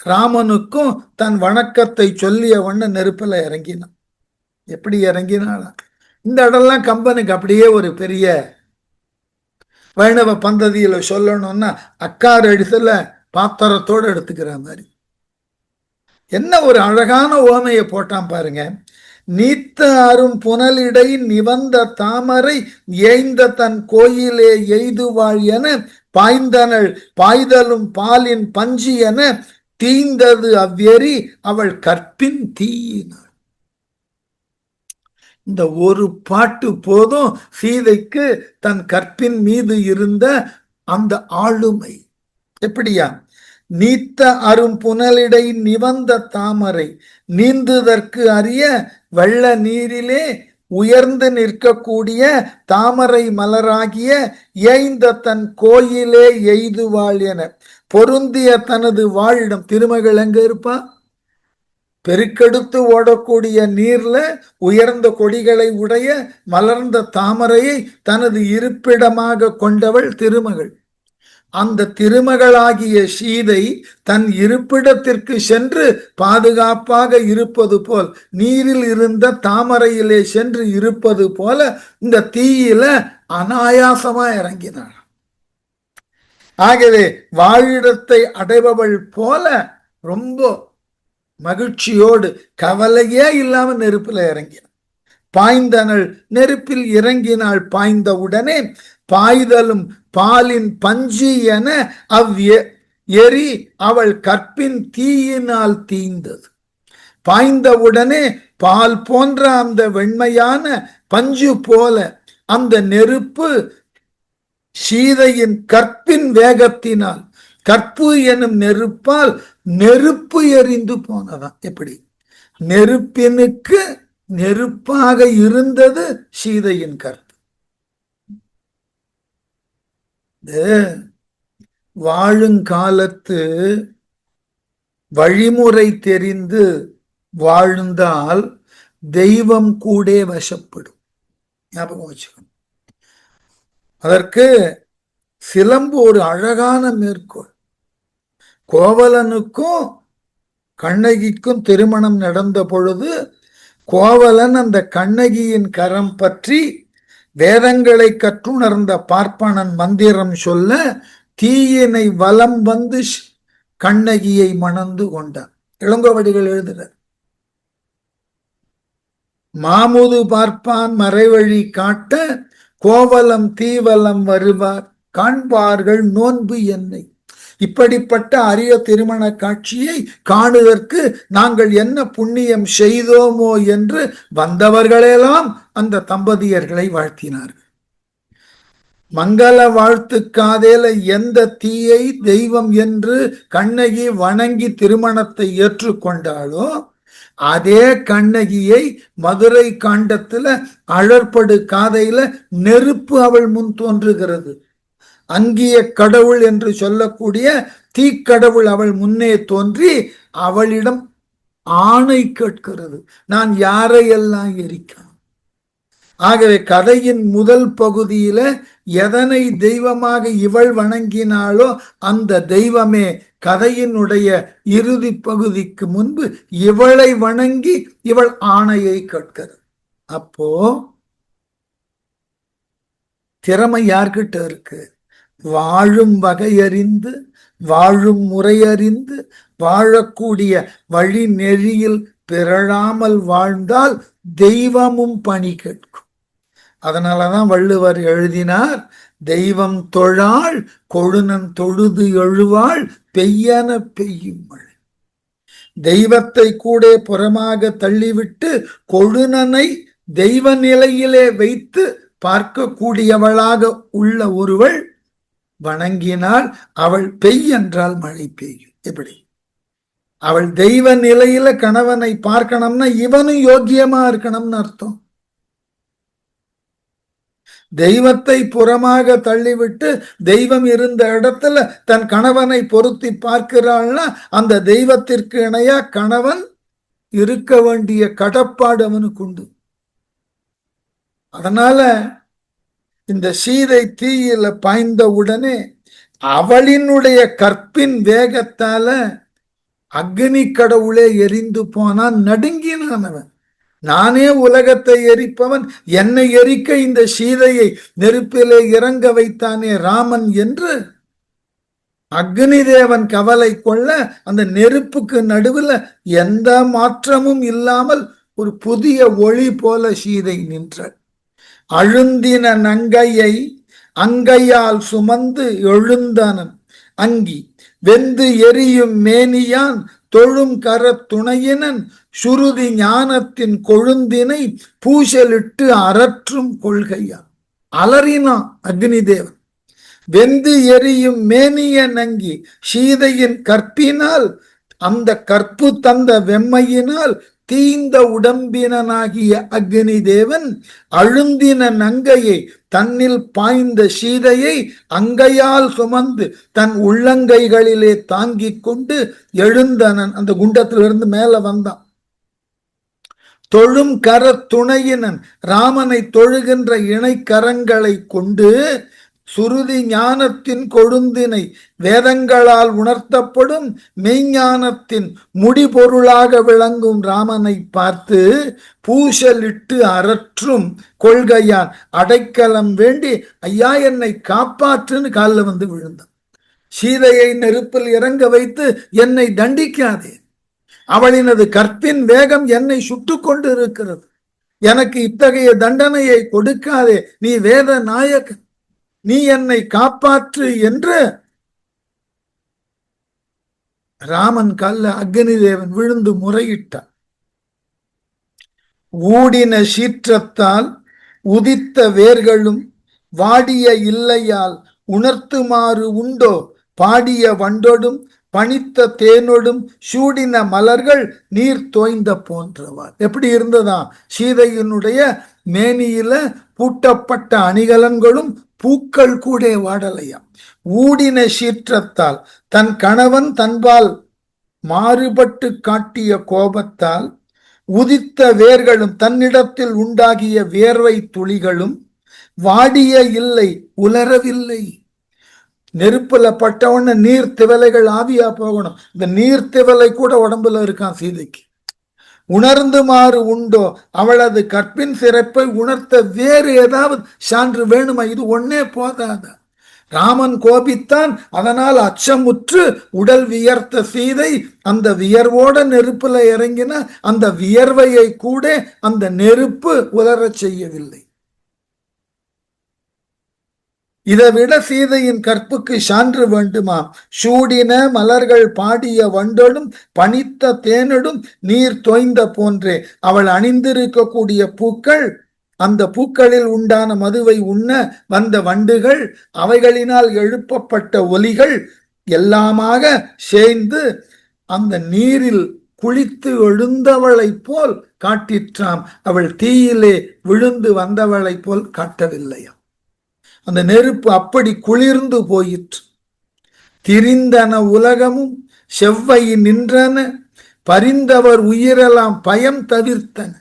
ராமனுக்கும் தன் வணக்கத்தை சொல்லிய வண்ண நெருப்பில் இறங்கினான். எப்படி இறங்கினாலும் இந்த இடம்லாம் கம்பனுக்கு அப்படியே ஒரு பெரிய வைணவ பந்ததியில சொல்லணும்னா அக்கார் அடிசல பாத்திரத்தோடு எடுத்துக்கிற மாதிரி. என்ன ஒரு அழகான ஓமையை போட்டான் பாருங்க. நீத்த அரும் புனலிடை நிவந்த தாமரை ஏய்ந்த தன் கோயிலே எய்துவாள் என பாய்ந்தனள் பாய்தலும் பாலின் பஞ்சி என தீந்தது அவ்வெறி அவள் கற்பின் தீயினாள். இந்த ஒரு பாட்டு போதும் சீதைக்கு தன் கற்பின் மீது இருந்த அந்த ஆளுமை. எப்படியா? நீத்த அரும் புனலிடை நிவந்த தாமரை, நீந்துதற்கு அறிய வெள்ள நீரிலே உயர்ந்து நிற்கக்கூடிய தாமரை மலராகிய ஏய்ந்த தன் கோயிலே எய்துவாள் என பொருந்திய தனது வாழிடம். திருமகள் எங்க இருப்பா? பெருக்கெடுத்து ஓடக்கூடிய நீர்ல உயர்ந்த கொடிகளை உடைய மலர்ந்த தாமரையை தனது இருப்பிடமாக கொண்டவள் திருமகள். அந்த திருமகளாகிய சீதை தன் இருப்பிடத்திற்கு சென்று பாதுகாப்பாக இருப்பது போல், நீரில் இருந்த தாமரையிலே சென்று இருப்பது போல இந்த தீயில அனாயாசமா இறங்கினாள். ஆகவே வாழிடத்தை அடைபவள் போல ரொம்ப மகிழ்ச்சியோடு கவலையே இல்லாம நெருப்பில் இறங்கினாள். பாய்ந்தனள், நெருப்பில் இறங்கினாள். பாய்ந்த உடனே பாய்தலும் பாலின் பஞ்சி என எரி அவள் கற்பின் தீயினால் தீந்தது. பாய்ந்தவுடனே பால் போன்ற அந்த வெண்மையான பஞ்சு போல அந்த நெருப்பு சீதையின் கற்பின் வேகத்தினால், கற்பு எனும் நெருப்பால் நெருப்பு எரிந்து போனதான். எப்படி? நெருப்பினுக்கு நெருப்பாக இருந்தது சீதையின் கற்பு. வாழுங்காலத்து வழிமுறை தெரிந்து வாழ்ந்தால் தெய்வம் கூட வசப்படும். ஞாபகம் வச்சுக்கணும். அதற்கு சிலம்பு ஒரு அழகான மேற்கோள். கோவலனுக்கும் கண்ணகிக்கும் திருமணம் நடந்த பொழுது கோவலன் அந்த கண்ணகியின் கரம் பற்றி வேதங்களை கற்றுணர்ந்த பார்ப்பனன் மந்திரம் சொல்ல தீயினை வலம் வந்து கண்ணகியை மணந்து கொண்டான். இளங்கோவடிகள் எழுதுகிறார். மாமுது பார்ப்பான் மறைவழி காட்ட கோவலம் தீவலம் வருவார் காண்பார்கள் நோன்பு என்னை. இப்படிப்பட்ட அரிய திருமண காட்சியை காணுவதற்கு நாங்கள் என்ன புண்ணியம் செய்தோமோ என்று வந்தவர்களெல்லாம் அந்த தம்பதியர்களை வாழ்த்தினார்கள். மங்கள வாழ்த்து காதேல எந்த தீயை தெய்வம் என்று கண்ணகி வணங்கி திருமணத்தை ஏற்றுக்கொண்டாலோ அதே கண்ணகியை மதுரை காண்டத்துல அழற்படு காதையில நெருப்பு அவள் முன் தோன்றுகிறது. அங்கிய கடவுள் என்று சொல்லக்கூடிய தீக்கடவுள் அவள் முன்னே தோன்றி அவளிடம் ஆணை கேட்கிறது, நான் யாரையெல்லாம் எரிக்கணும். ஆகவே கதையின் முதல் பகுதியில எதனை தெய்வமாக இவள் வணங்கினாலோ அந்த தெய்வமே கதையினுடைய இறுதி பகுதிக்கு முன்பு இவளை வணங்கி இவள் ஆணையை கேட்கிறது. அப்போ திறமை யார்கிட்ட இருக்கு? வாழும் வகையறிந்து வாழும் முறையறிந்து வாழக்கூடிய வழி நெறியில் பிறழாமல் வாழ்ந்தால் தெய்வமும் பணி கேட்கும். அதனாலதான் வள்ளுவர் எழுதினார், தெய்வம் தொழாள் கொழுநன் தொழுது எழுவாள் பெய்யன பெய்யும் மழை. தெய்வத்தை கூட புறமாக தள்ளிவிட்டு கொழுநனை தெய்வ நிலையிலே வைத்து பார்க்கக்கூடியவளாக உள்ள ஒருவள் வணங்கினால் அவள் பெய் என்றால் மழை பெய்யும். எப்படி? அவள் தெய்வ நிலையில கணவனை பார்க்கணும்னா இவனும் யோக்கியமா இருக்கணும்னு அர்த்தம். தெய்வத்தை புறமாக தள்ளிவிட்டு தெய்வம் இருந்த இடத்துல தன் கணவனை பொருத்தி பார்க்கிறாள்னா அந்த தெய்வத்திற்கு இணையா கணவன் இருக்க வேண்டிய கடப்பாடு அவனுக்கு உண்டு. அதனால இந்த சீதை தீயில பாய்ந்த உடனே அவளினுடைய கற்பின் வேகத்தால அக்னி கடவுளே எரிந்து போனான். நடுங்கினான் அவன். நானே உலகத்தை எரிப்பவன், என்னை எரிக்க இந்த சீதையை நெருப்பிலே இறங்க வைத்தானே ராமன் என்று அக்னி தேவன் கவலை கொள்ள அந்த நெருப்புக்கு நடுவில் எந்த மாற்றமும் இல்லாமல் ஒரு புதிய ஒளி போல சீதை நின்றாள். அழுந்தின நங்கையை அங்கையால் சுமந்து எழுந்தனன் அங்கி வெந்து எரியும் மேனியான் தொழும் கர துணையினன் சுருதி ஞானத்தின் கொழுந்தினை பூசலிட்டு அரற்றும் கொள்கையான். அலறினான் அக்னி தேவன். வெந்து எரியும் மேனிய நங்கி சீதையின் கற்பினால், அந்த கற்பு தந்த வெம்மையினால் தீந்த உடம்பினாகிய அக்னி தேவன் அழுந்தின நங்கையை, தன்னில் பாய்ந்த சீதையை அங்கையால் சுமந்து தன் உள்ளங்கைகளிலே தாங்கிக் கொண்டு எழுந்தனன். அந்த குண்டத்திலிருந்து மேல வந்தான். தொழும் கர துணையினன், ராமனை தொழுகின்ற இணைக்கரங்களை கொண்டு சுருதி ஞானத்தின் கொழுந்தினை, வேதங்களால் உணர்த்தப்படும் மெய்ஞானத்தின் முடிபொருளாக விளங்கும் ராமனை பார்த்து பூசலிட்டு அரற்றும் கொள்கையான் அடைக்கலம் வேண்டி ஐயா என்னை காப்பாற்றுன்னு காலில் வந்து விழுந்தான். சீதையை நெருப்பில் இறங்க வைத்து என்னை தண்டிக்காதே, அவளினது கற்பின் வேகம் என்னை சுட்டு கொண்டு இருக்கிறது, எனக்கு இத்தகைய தண்டனையை கொடுக்காதே, நீ வேத நாயகன், நீ என்னை காப்பாற்று என்று ராமன் கல்ல அக்னி தேவன் விழுந்து முறையிட்டான். ஊடின சீற்றத்தால் உதித்த வேர்களும் வாடிய இல்லையால் உணர்த்துமாறு உண்டோ, பாடிய வண்டோடும் பனித்த தேனோடும் சூடின மலர்கள் நீர் தோய்ந்த போன்றவார். எப்படி இருந்ததா? சீதையினுடைய மேனியில பூட்டப்பட்ட அணிகலன்களும் பூக்கள் கூட வாடலையாம். ஊடின சீற்றத்தால், தன் கணவன் தன்பால் மாறுபட்டு காட்டிய கோபத்தால் உதித்த வேர்களும், தன்னிடத்தில் உண்டாகிய வேர்வை துளிகளும் வாடிய இல்லை, உலரவில்லை. நெருப்புல பட்டவன நீர் திவலைகள் ஆவியா போகணும், இந்த நீர் திவலை கூட உடம்புல இருக்கான் சீதைக்கு. உணர்ந்துமாறு உண்டோ, அவளது கற்பின் சிறப்பை உணர்த்த வேறு ஏதாவது சான்று வேணுமா? இது ஒன்னே போதாதா? ராமன் கோபித்தான், அதனால் அச்சமுற்று உடல் வியர்த்த சீதை அந்த வியர்வோட நெருப்புல இறங்கின, அந்த வியர்வையை கூட அந்த நெருப்பு உலரச் செய்யவில்லை. இதை விட சீதையின் கற்புக்கு சான்று வேண்டுமா? சூடின மலர்கள் பாடிய வண்டோடும் பனித்த தேனடும் நீர் தோய்ந்த போன்றே அவள் அணிந்திருக்கக்கூடிய பூக்கள், அந்த பூக்களில் உண்டான மதுவை உண்ண வந்த வண்டுகள், அவைகளினால் எழுப்பப்பட்ட ஒலிகள் எல்லாமாக சேர்ந்து அந்த நீரில் குளித்து எழுந்தவளை போல் காட்டிற்றாம். அவள் தீயிலே விழுந்து வந்தவளை போல் காட்டவில்லையா? அந்த நெருப்பு அப்படி குளிர்ந்து போயிற்று. திரிந்தன உலகமும் செவ்வை நின்றன, பரிந்தவர் உயிரெல்லாம் பயம் தவிர்த்தன,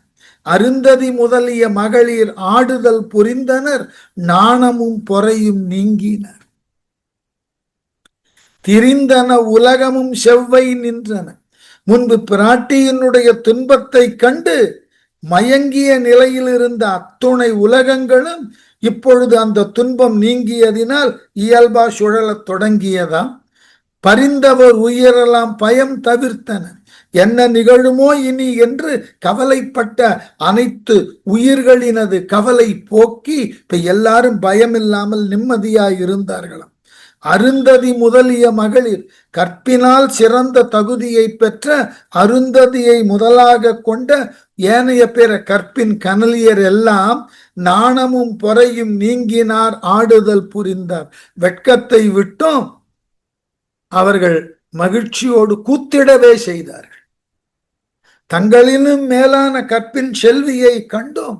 அருந்ததி முதலிய மகளிர் ஆடுதல் புரிந்தனர், நாணமும் பொறையும் நீங்கினர். திரிந்தன உலகமும் செவ்வை நின்றன. முன்பு பிராட்டியினுடைய துன்பத்தை கண்டு மயங்கிய நிலையில் இருந்த அத்துணை உலகங்களும் இப்பொழுது அந்த துன்பம் நீங்கியதினால் இயல்பா சுழலத் தொடங்கியதாம். பரிந்தவர் உயிரெல்லாம் பயம் தவிர்த்தன, என்ன நிகழுமோ இனி என்று கவலைப்பட்ட அனைத்து உயிர்களினது கவலை போக்கி இப்ப எல்லாரும் பயமில்லாமல் நிம்மதியாய் இருந்தார்களாம். அருந்ததி முதலிய மகளிர், கற்பினால் சிறந்த தகுதியை பெற்ற அருந்ததியை முதலாக கொண்ட ஏனைய பிற கற்பின் கனலியர் எல்லாம் நாணமும் பொறையும் நீங்கினார் ஆடுதல் புரிந்தார். வெட்கத்தை விட்டும் அவர்கள் மகிழ்ச்சியோடு கூத்திடவே செய்தார்கள். தங்களிலும் மேலான கற்பின் செல்வியை கண்டோம்,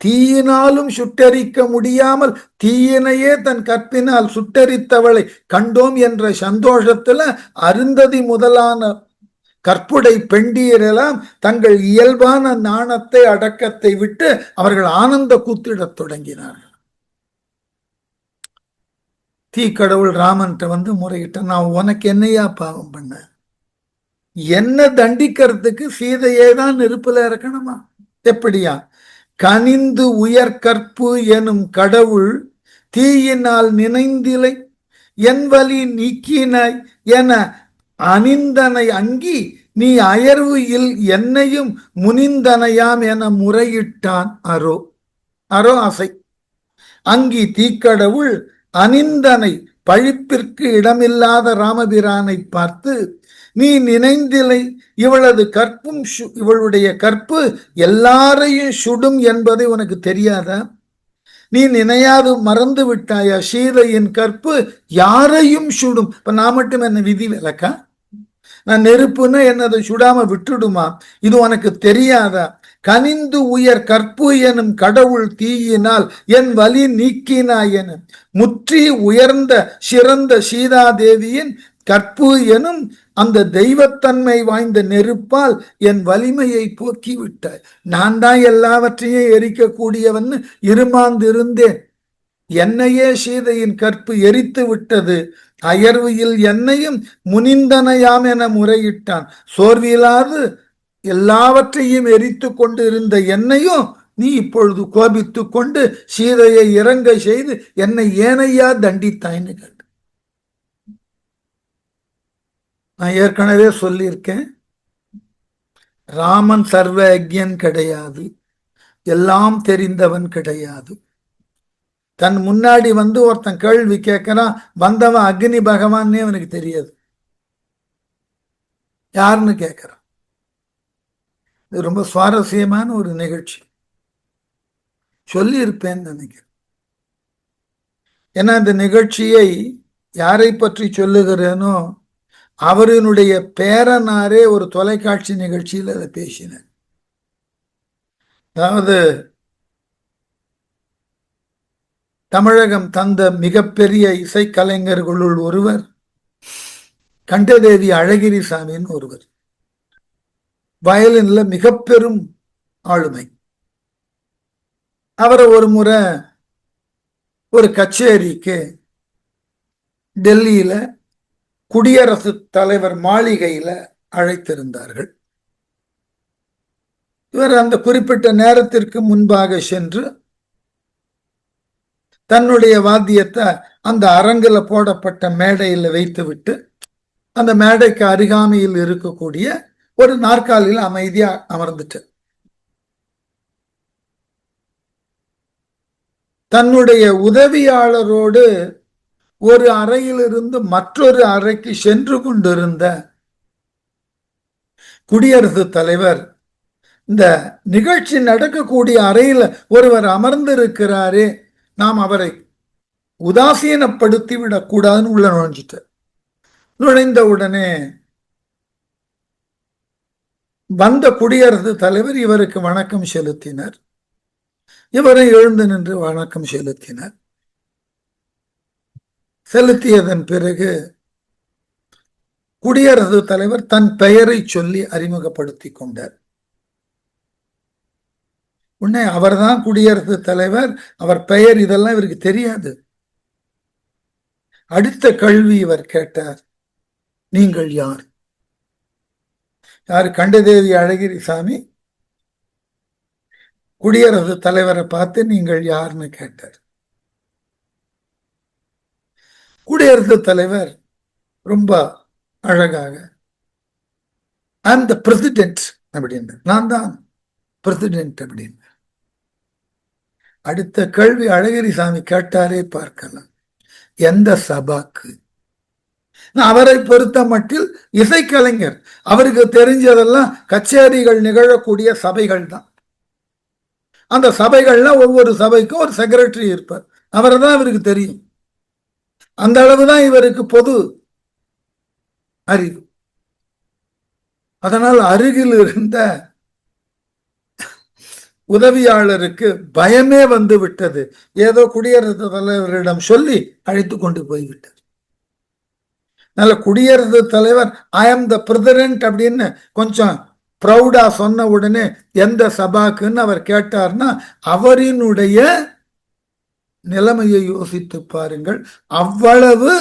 தீயினாலும் சுட்டரிக்க முடியாமல் தீயினையே தன் கற்பினால் சுட்டரித்தவளை கண்டோம் என்ற சந்தோஷத்துல அருந்ததி முதலான கற்புடை பெண்டியரெல்லாம் தங்கள் இயல்பான நாணத்தை அடக்கத்தை விட்டு அவர்கள் ஆனந்த கூத்திடத் தொடங்கினார்கள். தீக்கடவுள் ராமன்ட்ட வந்து முறையிட்ட, நான் உனக்கு என்னையா பாவம் பண்ண? என்ன தண்டிக்கிறதுக்கு சீதையே தான் நெருப்புல இருக்கணுமா? எப்படியா? கனிந்து உயர் கற்பு எனும் கடவுள் தீயினால் நினைந்திலை என் வலி நீக்கினாய் என அணிந்தனை அங்கி நீ அயர்வு இல் என்னையும் முனிந்தனையாம் என முறையிட்டான். அரோ அரோ அசை அங்கி தீக்கடவுள் அணிந்தனை பழிப்பிற்கு இடமில்லாத ராமபிரானை பார்த்து, நீ நினைந்திலை இவளது கற்பும் இவளுடைய கற்பு எல்லாரையும் சுடும் என்பதை உனக்கு தெரியாதா? நீ நினையாது மறந்து விட்டாயா? சீதையின் கற்பு யாரையும் சுடும். இப்ப நான் மட்டும் என்ன விதி விலக்கா? நான் நெருப்புன்னு என்னதை சுடாம விட்டுடுமா? இது உனக்கு தெரியாதா? கனிந்து உயர் கற்பு எனும் கடவுள் தீயினால் என் வலி நீக்கினாய் என முற்றி உயர்ந்த சிறந்த சீதாதேவியின் கற்பு எனும் அந்த தெய்வத்தன்மை வாய்ந்த நெருப்பால் என் வலிமையை போக்கி விட்டாய். நான் தான் எல்லாவற்றையும் எரிக்கக்கூடியவன் இருமாந்திருந்தேன். என்னையே சீதையின் கற்பு எரித்து விட்டது. அயர்வியில் என்னையும் முனிந்தனையாம் என முறையிட்டான். சோர்விலாது எல்லாவற்றையும் எரித்து கொண்டு இருந்த என்னையும் நீ இப்பொழுது கோபித்து கொண்டு சீதையை இறங்க செய்து என்னை ஏனையா தண்டித்தாய்ன்னு கேட்டு. நான் ஏற்கனவே சொல்லியிருக்கேன், ராமன் சர்வஜன் கிடையாது, எல்லாம் தெரிந்தவன் கிடையாது. தன் முன்னாடி வந்து ஒருத்தன் கேள்வி கேட்கிறான், வந்தவன் அக்னி பகவான்னே அவனுக்கு தெரியாது, யாருன்னு கேட்கிறான். இது ரொம்ப சுவாரஸ்யமான ஒரு நிகழ்ச்சி, சொல்லி இருப்பேன்னு நினைக்கிறேன். ஏன்னா இந்த நிகழ்ச்சியை யாரை பற்றி சொல்லுகிறேனோ அவரினுடைய பேரனாரே ஒரு தொலைக்காட்சி நிகழ்ச்சியில் அதை பேசினார். அதாவது தமிழகம் தந்த மிகப்பெரிய இசைக்கலைஞர்களுள் ஒருவர் கண்டதேவி அழகிரிசாமின்னு ஒருவர். வயலின்ல மிக பெரும் ஆளுமை. அவரை ஒரு முறை ஒரு கச்சேரிக்கு டெல்லியில குடியரசுத் தலைவர் மாளிகையில அழைத்திருந்தார்கள். இவர் அந்த குறிப்பிட்ட நேரத்திற்கு முன்பாக சென்று தன்னுடைய வாத்தியத்தை அந்த அரங்கில போடப்பட்ட மேடையில் வைத்துவிட்டு அந்த மேடைக்கு அருகாமையில் இருக்கக்கூடிய ஒரு நாற்காலியில் அமைதியா அமர்ந்துட்டு தன்னுடைய உதவியாளரோடு ஒரு அறையிலிருந்து மற்றொரு அறைக்கு சென்று கொண்டிருந்த குடியரசுத் தலைவர், இந்த நிகழ்ச்சி நடக்கக்கூடிய அறையில் ஒருவர் அமர்ந்திருக்கிறாரே, நாம் அவரை உதாசீனப்படுத்தி விடக்கூடாதுன்னு உள்ள நுழைஞ்சிட்டு, நுழைந்த உடனே வந்த குடியரசுத் தலைவர் இவருக்கு வணக்கம் செலுத்தினார். இவரை எழுந்து நின்று வணக்கம் செலுத்தினார். செலுத்தியதன் பிறகு குடியரசுத் தலைவர் தன் பெயரை சொல்லி அறிமுகப்படுத்தி கொண்டார். உடனே அவர்தான் குடியரசுத் தலைவர், அவர் பெயர் இதெல்லாம் இவருக்கு தெரியாது. அடுத்த கேள்வி இவர் கேட்டார், நீங்கள் யார்? யாரு? கண்டதேவி அழகிரிசாமி குடியரசுத் தலைவரை பார்த்து நீங்கள் யாருன்னு கேட்டார். குடியரசுத் தலைவர் ரொம்ப அழகாக ஐ அம் தி பிரசிடென்ட் அப்படின்னு, நான் தான் பிரசிடென்ட் அப்படின்னு. அடுத்த கேள்வி அழகிரிசாமி கேட்டாரே பார்க்கலாம், எந்த சபாக்கு? அவரை பொறுத்த மட்டில் இசைக்கலைஞர். அவருக்கு தெரிஞ்சதெல்லாம் கச்சேரிகள் நிகழக்கூடிய சபைகள் தான். அந்த சபைகள்ல ஒவ்வொரு சபைக்கும் ஒரு செக்ரட்டரி இருப்பார். அவரை தான் இவருக்கு தெரியும். அந்த அளவுதான் இவருக்கு பொது அறிவு. அதனால் அருகில் இருந்த உதவியாளருக்கு பயமே வந்து விட்டது. ஏதோ குடியரசுத் தலைவரிடம் சொல்லி அழைத்து கொண்டு போய்விட்டார். நல்ல குடியரசுத் தலைவர் ஐ ஆம் த பிரசிடென்ட் அப்படின்னு கொஞ்சம் ப்ரௌடா சொன்ன உடனே எந்த சபாக்குன்னு அவர் கேட்டார்னா, அவரினுடைய நிலைமையை யோசித்து பாருங்கள். அவ்வளவு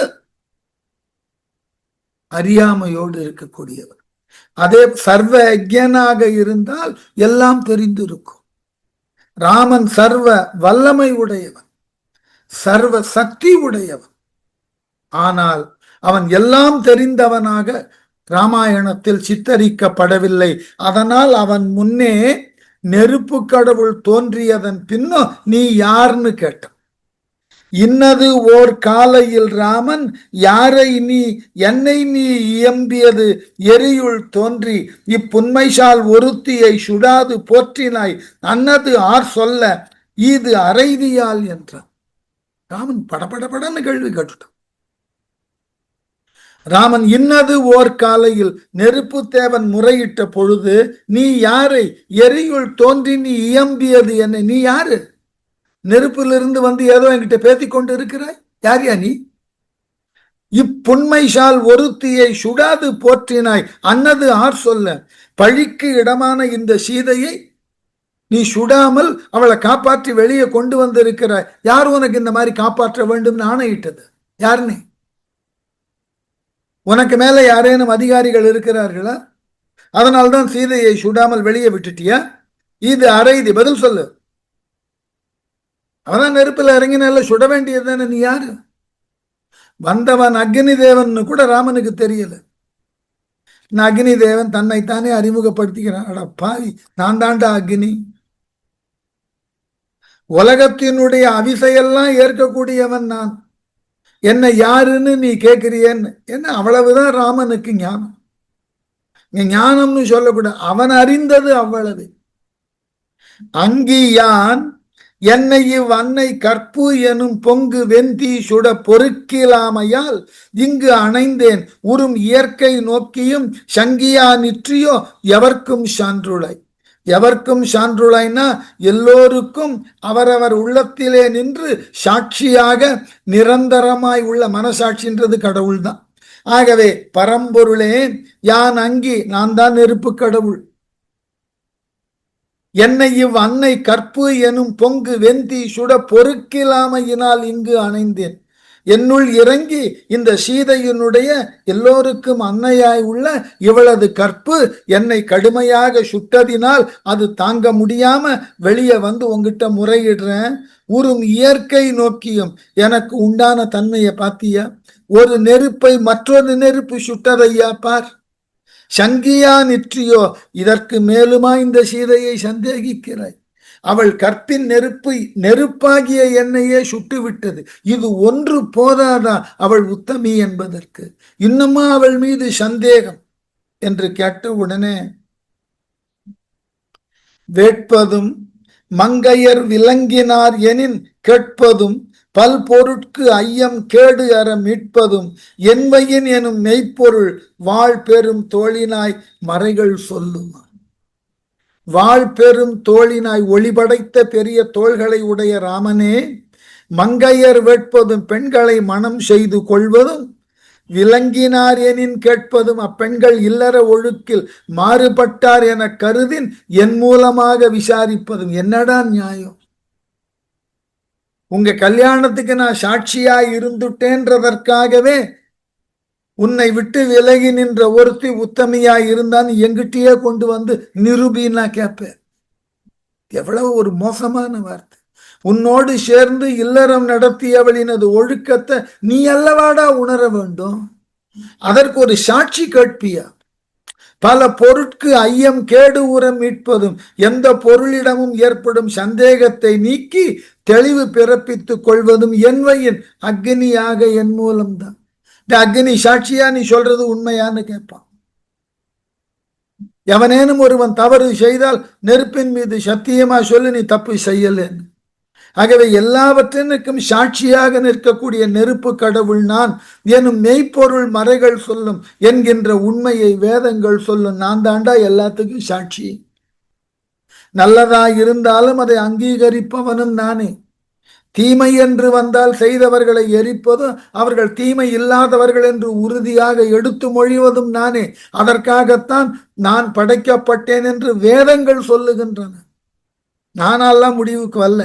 அறியாமையோடு இருக்கக்கூடியவர். அதே சர்வ யஜ்ஞனாக இருந்தால் எல்லாம் தெரிந்திருக்கும். ராமன் சர்வ வல்லமை உடையவன், சர்வ சக்தி உடையவன். ஆனால் அவன் எல்லாம் தெரிந்தவனாக ராமாயணத்தில் சித்தரிக்கப்படவில்லை. அதனால் அவன் முன்னே நெருப்பு கடவுள் தோன்றியதன் பின்னும் நீ யாருன்னு கேட்டான். இன்னது ஓர் காலையில் ராமன் யாரை நீ என்னை நீ இயம்பியது எரியுள் தோன்றி இப்புன்மைசால் ஒருத்தியை சுடாது போற்றினாய் அன்னது ஆர் சொல்ல இது அரைதியால் என்றான். ராமன் படபடபடன்னு கேள்வி கேட்டுட்டான். ராமன் இன்னது ஓர் காலையில் நெருப்பு தேவன் முறையிட்ட பொழுது நீ யாரை எரியுள் தோன்றி நீ இயம்பியது என்ன? நீ யாரு? நெருப்பிலிருந்து வந்து ஏதோ என்கிட்ட பேசிக் கொண்டு இருக்கிறாய். யார் யா நீ? இப்புன்மைசால் ஒருத்தியை சுடாது போற்றினாய் அன்னது ஆர் சொல்ல. பழிக்கு இடமான இந்த சீதையை நீ சுடாமல் அவளை காப்பாற்றி வெளியே கொண்டு வந்திருக்கிறாய். யார் உனக்கு இந்த மாதிரி காப்பாற்ற வேண்டும் ஆணையிட்டது? யார் நீ? உனக்கு மேல யாரேனும் அதிகாரிகள் இருக்கிறார்களா? அதனால்தான் சீதையை சுடாமல் வெளியே விட்டுட்டியா? இது அரைதி. பதில் சொல்லு. அவதான் நெருப்பில் இறங்கினால சுட வேண்டியதுதானே. நீ யாரு? வந்தவன் அக்னி தேவன் கூட ராமனுக்கு தெரியல. அக்னி தேவன் தன்னைத்தானே அறிமுகப்படுத்திக்கிறான். அட பாவி, நான் தாண்டா அக்னி. உலகத்தினுடைய அவிசையெல்லாம் ஏற்கக்கூடியவன் நான். என்ன யாருன்னு நீ கேட்கிறியன்னு. என்ன அவ்வளவுதான் ராமனுக்கு ஞானம். ஞானம்னு சொல்லக்கூடாது, அவன் அறிந்தது அவ்வளவு. அங்கியான் என்னை இவ்வன்னை கற்பு எனும் பொங்கு வெந்தி சுட பொறுக்கிலாமையால் இங்கு அணைந்தேன் உறும் இயற்கை நோக்கியும் சங்கியா நிற்றியோ எவர்க்கும் சான்றுளை. எவர்க்கும் சான்றுளைனா எல்லோருக்கும் அவரவர் உள்ளத்திலே நின்று சாட்சியாக நிரந்தரமாய் உள்ள மனசாட்சின்றது கடவுள் தான். ஆகவே பரம்பொருளே யான் அங்கி, நான் தான் நெருப்பு கடவுள். என்னை இவ் அன்னை கற்பு எனும் பொங்கு வெந்தி சுட பொறுக்கிலாமையினால் இங்கு அணைந்தேன். என்னுள் இறங்கி இந்த சீதையினுடைய எல்லோருக்கும் அன்னையாய் உள்ள இவளது கற்பு என்னை கடுமையாக சுட்டதினால் அது தாங்க முடியாம வெளியே வந்து உங்ககிட்ட முறையிடுறேன். உறும் இயற்கை நோக்கியும் எனக்கு உண்டான தன்மையை பாத்தியா? ஒரு நெருப்பை மற்றொரு நெருப்பு சுட்டதையா பார். சங்கியா நிற்றியோ, இதற்கு மேலுமா இந்த சீதையை சந்தேகிக்கிறாய்? அவள் கற்பின் நெருப்பாகிய என்னையே சுட்டு விட்டது. இது ஒன்று போதாதா அவள் உத்தமி என்பதற்கு? இன்னுமா அவள் மீது சந்தேகம் என்று கேட்ட உடனே வேட்பதும் மங்கையர் விளங்கினார் எனின் கேட்பதும் பல் பொருட்கு ஐயம் கேடு அற மீட்பதும் என்மையின் எனும் மெய்ப்பொருள் வாழ் பெரும் தோழினாய் மறைகள் சொல்லுமா. வாழ் பெரும் தோழினாய் ஒளிபடைத்த பெரிய தோள்களை உடைய ராமனே, மங்கையர் வேட்பதும் பெண்களை மனம் செய்து கொள்வதும் விளங்கினார் எனின் கேட்பதும் அப்பெண்கள் இல்லற ஒழுக்கில் மாறுபட்டார் என கருதின் என் மூலமாக விசாரிப்பதும். என்னடா நியாயம்? உங்க கல்யாணத்துக்கு நான் சாட்சியாய் இருந்துட்டேன்றதற்காகவே உன்னை விட்டு விலகி நின்ற ஒருத்தி உத்தமையாய் இருந்தான்னு எங்கிட்டயே கொண்டு வந்து நிரூபின்னா கேட்பேன். எவ்வளவு ஒரு மோசமான வார்த்தை. உன்னோடு சேர்ந்து இல்லறம் நடத்தியவளினது ஒழுக்கத்தை நீ அல்லவாடா உணர வேண்டும். அதற்கு ஒரு சாட்சி கேட்பியா? பல பொருட்கு ஐயம் கேடு உற மீட்பதும் எந்த பொருளிடமும் ஏற்படும் சந்தேகத்தை நீக்கி தெளிவு பிறப்பித்துக் கொள்வதும் என்வையின் அக்னியாக என் மூலம்தான். அக்னி சாட்சியா நீ சொல்றது உண்மையான்னு கேட்பான். எவனேனும் ஒருவன் தவறு செய்தால் நெருப்பின் மீது சத்தியமா சொல்லி நீ தப்பு செய்யலன்னு. ஆகவே எல்லாவற்றிற்கும் சாட்சியாக நிற்கக்கூடிய நெருப்பு கடவுள் நான் எனும் மெய்ப்பொருள் மறைகள் சொல்லும் என்கின்ற உண்மையை வேதங்கள் சொல்லும். நான் தாண்டா எல்லாத்துக்கும் சாட்சி. நல்லதா இருந்தாலும் அதை அங்கீகரிப்பவனும் நானே. தீமை என்று வந்தால் செய்தவர்களை எரிப்பதும் அவர்கள் தீமை இல்லாதவர்கள் என்று உறுதியாக எடுத்து மொழிவதும் நானே. அதற்காகத்தான் நான் படைக்கப்பட்டேன் என்று வேதங்கள் சொல்லுகின்றன. நானெல்லாம் முடிவுக்கு வரல.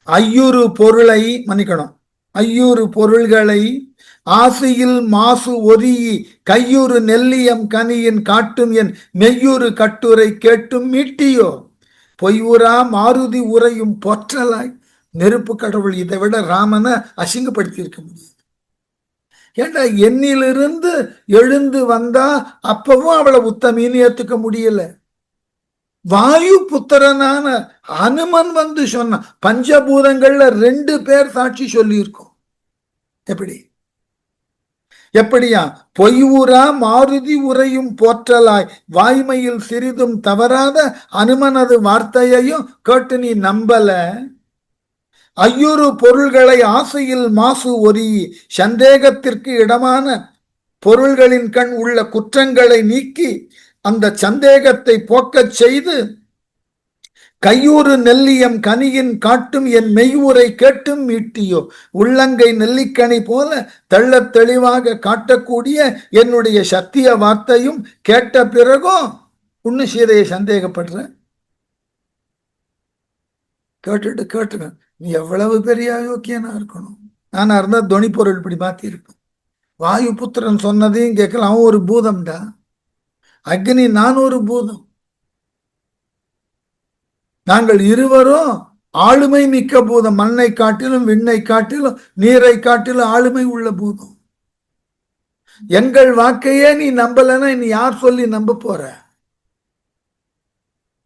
ஐயுறு பொருளை மன்னிக்கணும், ஐயுறு பொருள்களை ஆசையில் மாசு ஒரியி கையுறு நெல்லியம் கனியின் காட்டும் என் மெய்யுறு கட்டுரை கேட்டும் மீட்டியோ பொய்வுரா மாருதி உரையும் பொற்றலாய். நெருப்பு கடவுள் இதை விட ராமனை அசிங்கப்படுத்தி இருக்க முடியாது. ஏண்டா எண்ணிலிருந்து எழுந்து வந்தா அப்பவும் அவளை உத்தமின்னு ஏத்துக்க முடியல. வாயு புத்திரனான அனுமன் வந்து சொன்ன பஞ்சபூதங்கள்ல 2 பேர் சாட்சி சொல்லி இருக்கோம். எப்படியா பொய்வுரா மாருதி உரையும் போற்றலாய் வாய்மையில் சிறிதும் தவறாத அனுமனது வார்த்தையையும் கேட்டு நீ நம்பல. ஐயுறு பொருள்களை ஆசையில் மாசு ஒரி சந்தேகத்திற்கு இடமான பொருள்களின் கண் உள்ள குற்றங்களை நீக்கி அந்த சந்தேகத்தை போக்கச் செய்து கையூறு நெல்லியம் கனியின் காட்டும் என் மெய்வுரை கேட்டும் மீட்டியோ. உள்ளங்கை நெல்லிக்கனி போல தெள்ள தெளிவாக காட்டக்கூடிய என்னுடைய சத்திய வார்த்தையும் கேட்ட பிறகும் உன்னு சீதையை சந்தேகப்படுற. கேட்டுக்க நீ எவ்வளவு பெரிய யோக்கியனா இருக்கணும். நானா இருந்தா துணி பொருள் இப்படி மாத்தி இருப்பேன். வாயு புத்திரன் சொன்னதையும் கேட்கலாம். அவன் ஒரு பூதம்டா. அக்னி நான் ஒரு பூதம். நாங்கள் இருவரும் ஆளுமை மிக்க பூதம். மண்ணை காட்டிலும் விண்ணை காட்டிலும் நீரை காட்டிலும் ஆளுமை உள்ள பூதம். எங்கள் வாக்கையே நீ நம்பலன்னா நீ யார் சொல்லி நம்ப போற?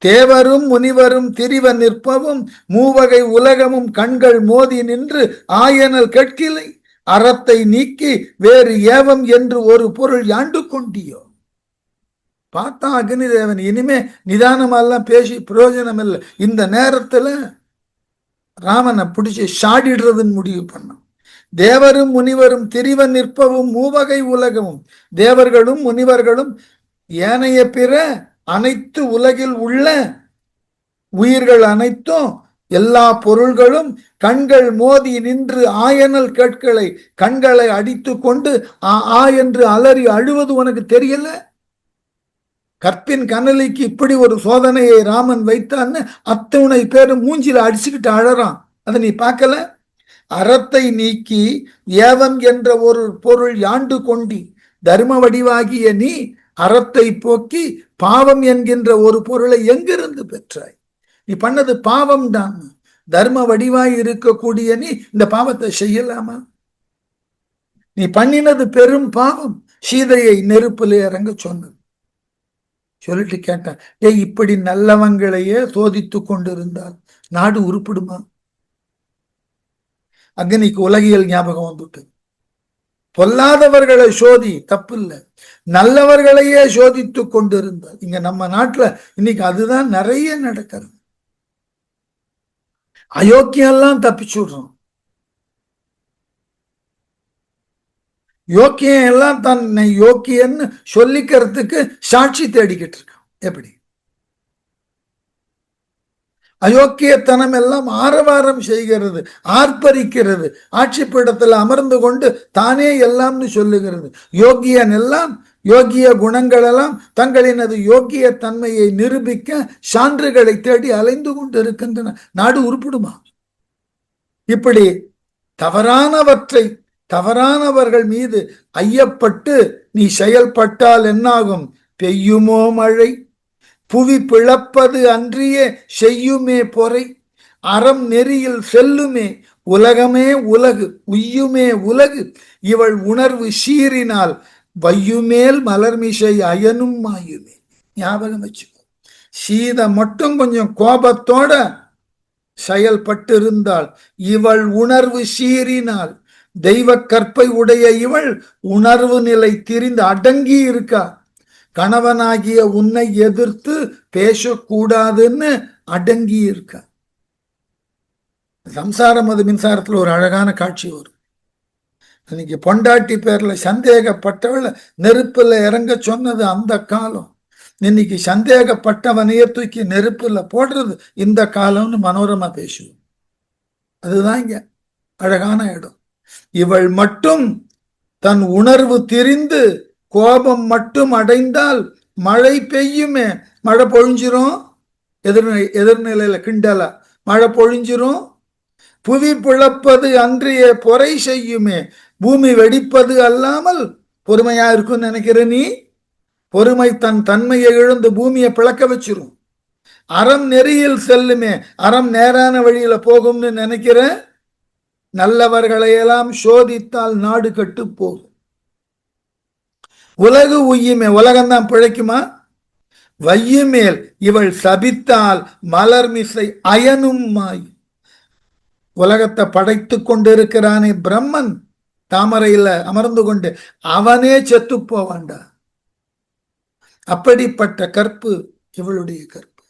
தேவரும் முனிவரும் திரிவ நிற்பவும் மூவகை உலகமும் கண்கள் மோதி நின்று ஆயனல் கேட்கிலை அறத்தை நீக்கி வேறு ஏவம் என்று ஒரு பொருள் யாண்டு கொண்டியோ. பார்த்தா அக்னி தேவன் இனிமே நிதானமெல்லாம் பேசி பிரயோஜனம் இல்லை. இந்த நேரத்துல ராமனை பிடிச்சி சாடிடுறதுன்னு முடிவு பண்ணான். தேவரும் முனிவரும் திரிவ நிற்பவும் மூவகை உலகமும் தேவர்களும் முனிவர்களும் ஏனைய பிற அனைத்து உலகில் உள்ள உயிர்கள் அனைத்தும் எல்லா பொருள்களும் கண்கள் மோதி நின்று ஆயனல் கேட்களை கண்களை அடித்து கொண்டு ஆ என்று அலறி அழுவது உனக்கு தெரியல? கற்பின் கனலிக்கு இப்படி ஒரு சோதனையை ராமன் வைத்தான்னு அத்தனை பேரும் மூஞ்சில அடிச்சுக்கிட்டு அழறான். அதை நீ பார்க்கல? அறத்தை நீக்கி ஏவம் என்ற ஒரு பொருள் யாண்டு கொண்டி தர்ம வடிவாகிய நீ அறத்தை போக்கி பாவம் என்கின்ற ஒரு பொருளை எங்கிருந்து பெற்றாய்? நீ பண்ணது பாவம் தான். தர்ம வடிவாய் இருக்கக்கூடிய நீ இந்த பாவத்தை செய்யலாமா? நீ பண்ணினது பெரும் பாவம். சீதையை நெருப்பில் இறங்க சொன்னது. சொல்லிட்டு கேட்டேன், இப்படி நல்லவங்களையே சோதித்து கொண்டிருந்தால் நாடு உருப்பிடுமா? அக்னிக்கு உலகியல் ஞாபகம் வந்துட்டு. பொல்லாதவர்களை சோதி தப்பு இல்லை, நல்லவர்களையே சோதித்து கொண்டிருந்தால். இங்க நம்ம நாட்டுல இன்னைக்கு அதுதான் நிறைய நடக்கிறது. அயோக்கியம் எல்லாம் தப்பிச்சு விடுறோம். யோக்கியம் எல்லாம் தன்னை யோக்கியன்னு சொல்லிக்கிறதுக்கு சாட்சி தேடிக்கிட்டு இருக்கான். எப்படி? அயோக்கியத்தனம் எல்லாம் ஆரவாரம் செய்கிறது, ஆர்ப்பரிக்கிறது, ஆட்சி பீடத்தில் அமர்ந்து கொண்டு தானே எல்லாம்னு சொல்லுகிறது. யோகியன் எல்லாம் யோகிய குணங்கள் எல்லாம் தங்களினது யோகிய தன்மையை நிரூபிக்க சான்றுகளை தேடி அலைந்து கொண்டு இருக்கின்றன. நாடு உருப்பிடுமா? இப்படி தவறானவர்கள் மீது ஐயப்பட்டு நீ செயல்பட்டால் என்னாகும்? பெய்யுமோ மழை, புவி பிளப்பது அன்றியே செய்யுமே பொறை, அறம் நெறியில் செல்லுமே உலகமே உலகு உய்யுமே உலகு, இவள் உணர்வு சீறினால் வையுமேல் மலர்மிசை அயனும் மாயுமே. ஞாபகம் வச்சுக்கோ. சீதை மட்டும் கொஞ்சம் கோபத்தோட செயல்பட்டிருந்தால், இவள் உணர்வு சீறினால் தெய்வ கற்பை உடைய இவள் உணர்வு நிலை திரிந்து அடங்கி இருக்கா. கணவனாகிய உன்னை எதிர்த்து பேசக்கூடாதுன்னு அடங்கி இருக்க. சம்சாரம் அது மின்சாரத்துல ஒரு அழகான காட்சி வரும். இன்னைக்கு பொண்டாட்டி பேர்ல சந்தேகப்பட்டவள் நெருப்புல இறங்க சொன்னது அந்த காலம். இன்னைக்கு சந்தேகப்பட்டவனையே தூக்கி நெருப்புல போடுறது இந்த காலம்னு மனோரமா பேசுவோம். அதுதான் இங்க அழகான இடம். இவள் மட்டும் தன் உணர்வு திரிந்து கோபம் மட்டும் அடைந்தால் மழை பெய்யுமே, மழை பொழிஞ்சிரும். எதிர்நிலையில கிண்டல மழை பொழிஞ்சிரும். புவி பிளப்பது அன்றைய பொறை செய்யுமே, பூமி வெடிப்பது அல்லாமல் பொறுமையா இருக்குன்னு நினைக்கிற நீ, பொறுமை தன் தன்மையை இழந்து பூமியை பிளக்க வச்சிரும். அறம் நெறியில் செல்லுமே, அறம் நேரான வழியில போகும்னு நினைக்கிற, நல்லவர்களையெல்லாம் சோதித்தால் நாடு கட்டு போகும். உலகு உய்யுமே, உலகம்தான் பிழைக்குமா? வையுமேல் இவள் சபித்தால் மலர்மிசை அயனும் மாய். உலகத்தை படைத்து கொண்டிருக்கிறானே பிரம்மன், தாமரையில அமர்ந்து கொண்டு அவனே செத்து போவாண்டா. அப்படிப்பட்ட கற்பு இவளுடைய கற்பு.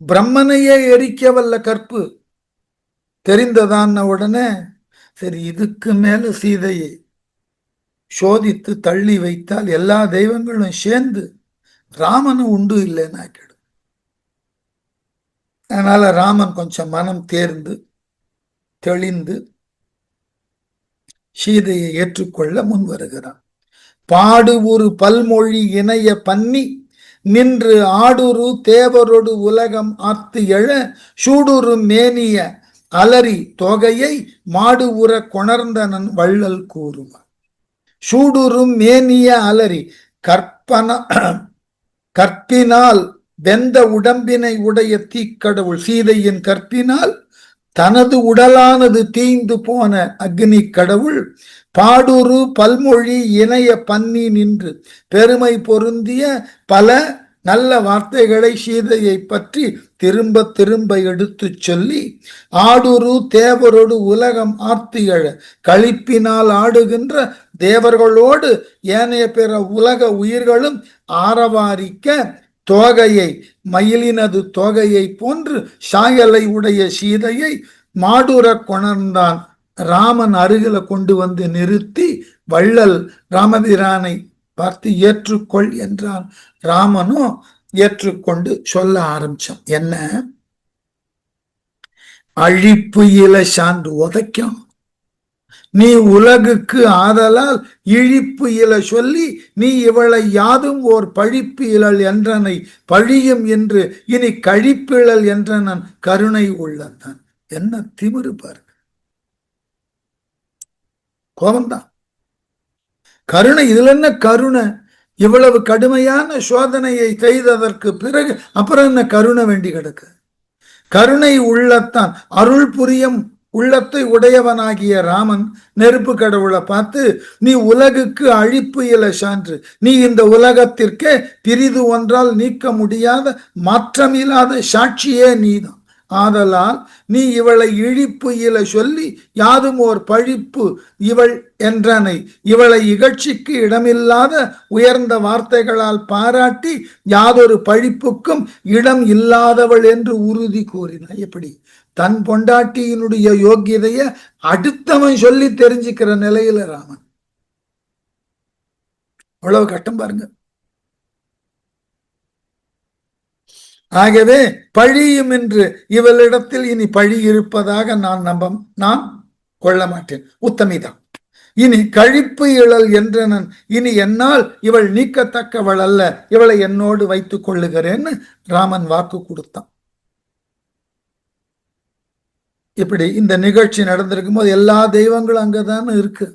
பிரம்மனையே எரிக்க வல்ல கற்பு. தெரிந்ததான உடனே சரி, இதுக்கு மேல சீதையை சோதித்து தள்ளி வைத்தால் எல்லா தெய்வங்களும் சேர்ந்து ராமனும் உண்டு இல்லைன்னா கெடும். அதனால ராமன் கொஞ்சம் மனம் தேர்ந்து தெளிந்து சீதையை ஏற்றுக்கொள்ள முன் வருகிறான். பாடு ஒரு பல்மொழி இணைய பன்னி நின்று ஆடுரு தேவரொடு உலகம் ஆத்து எழ சூடுரு மேனிய அலரி தொகையை மாடு உற கொணர்ந்தனன் வள்ளல் கூறுவார். சூடுரும் மேனிய அலரி கற்பினால் வெந்த உடம்பினை உடைய தீக்கடவுள். சீதையின் கற்பினால் தனது உடலானது தீய்ந்து போன அக்னி கடவுள் பாடுரு பல்மொழி இணைய பன்னி நின்று பெருமை பொருந்திய பல நல்ல வார்த்தைகளை சீதையை பற்றி திரும்ப திரும்ப எடுத்து சொல்லி ஆடுரு தேவரோடு உலகம் ஆர்த்து எழ களிப்பினால் ஆடுகின்ற தேவர்களோடு ஏனைய பிற உலக உயிர்களும் ஆரவாரிக்க தோகையை மயிலினது தோகையை போன்று சாயலை உடைய சீதையை மாடுற கொணர்ந்தான். ராமன் அருகில கொண்டு வந்து நிறுத்தி வள்ளல் ராமபிரானை பார்த்து ஏற்றுக்கொள் என்றான். ராமனும் ஏற்றுக்கொண்டு சொல்ல ஆரம்பிச்சான். என்ன? அழிப்பு இல சான்று உதைக்கும் நீ உலகுக்கு ஆதலால் இழிப்பு இல சொல்லி நீ இவளை யாதும் ஓர் பழிப்பு இழல் என்றனை பழியும் என்று இனி கழிப்பிழல் என்றனன் கருணை உள்ளதான். என்ன திமிரு பாருங்க. கோபம்தான். கருணை, இதுல என்ன கருணை? இவ்வளவு கடுமையான சோதனையை செய்ததற்கு பிறகு அப்புறம் என்ன கருணை வேண்டி கிடக்கு? கருணை உள்ளத்தான், அருள் புரியும் உள்ளத்தை உடையவனாகிய ராமன் நெருப்பு கடவுளை பார்த்து நீ உலகுக்கு அழிப்பு இல சான்று, நீ இந்த உலகத்திற்கே பிரிது ஒன்றால் நீக்க முடியாத மாற்றமில்லாத சாட்சியே நீதான். ஆதலால் நீ இவளை இழிப்பு இல சொல்லி யாதும் ஓர் பழிப்பு இவள் என்றனை இவளை இகழ்ச்சிக்கு இடமில்லாத உயர்ந்த வார்த்தைகளால் பாராட்டி யாதொரு பழிப்புக்கும் இடம் இல்லாதவள் என்று உறுதி கூறினாய். எப்படி? தன் பொண்டாட்டியினுடைய யோக்கியதைய அடுத்தவன் சொல்லி தெரிஞ்சுக்கிற நிலையில ராமன். அவ்வளவு கட்டம் பாருங்க. ஆகவே பழியும் என்று இவளிடத்தில் இனி பழி இருப்பதாக நான் கொள்ள மாட்டேன். உத்தமிதான். இனி கழிப்பு இழல் என்றனன் இனி என்னால் இவள் நீக்கத்தக்கவள் அல்ல, இவளை என்னோடு வைத்துக் கொள்ளுகிறேன்னு ராமன் வாக்கு கொடுத்தான். இப்படி இந்த நிகழ்ச்சி நடந்திருக்கும் போது எல்லா தெய்வங்களும் அங்கதான் இருக்கு.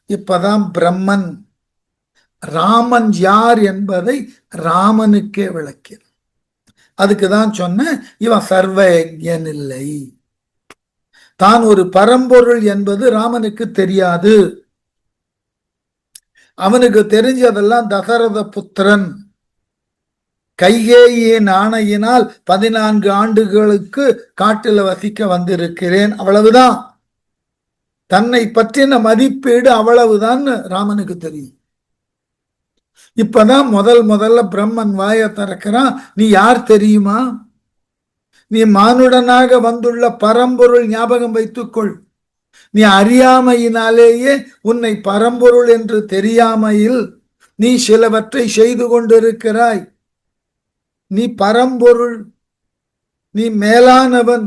இப்பதான் பிரம்மன் ராமன் யார் என்பதை ராமனுக்கே விளக்கிறார். அதுக்குதான் சொன்ன இவன் சர்வயஜன் இல்லை, தான் ஒரு பரம்பொருள் என்பது ராமனுக்கு தெரியாது. அவனுக்கு தெரிஞ்சதெல்லாம் தசரத புத்திரன், கைகேயின் ஆணையினால் 14 ஆண்டுகளுக்கு காட்டில் வசிக்க வந்திருக்கிறேன், அவ்வளவுதான். தன்னை பற்றின மதிப்பீடு அவ்வளவுதான் ராமனுக்கு தெரியும். இப்பதான் முதல்ல பிரம்மன் வாயை திறக்கிறான். நீ யார் தெரியுமா? நீ மானுடனாக வந்துள்ள பரம்பொருள், ஞாபகம் வைத்துக்கொள். நீ அறியாமையினாலேயே உன்னை பரம்பொருள் என்று தெரியாமையில் நீ சிலவற்றை செய்து கொண்டிருக்கிறாய். நீ பரம்பொருள், நீ மேலானவன்,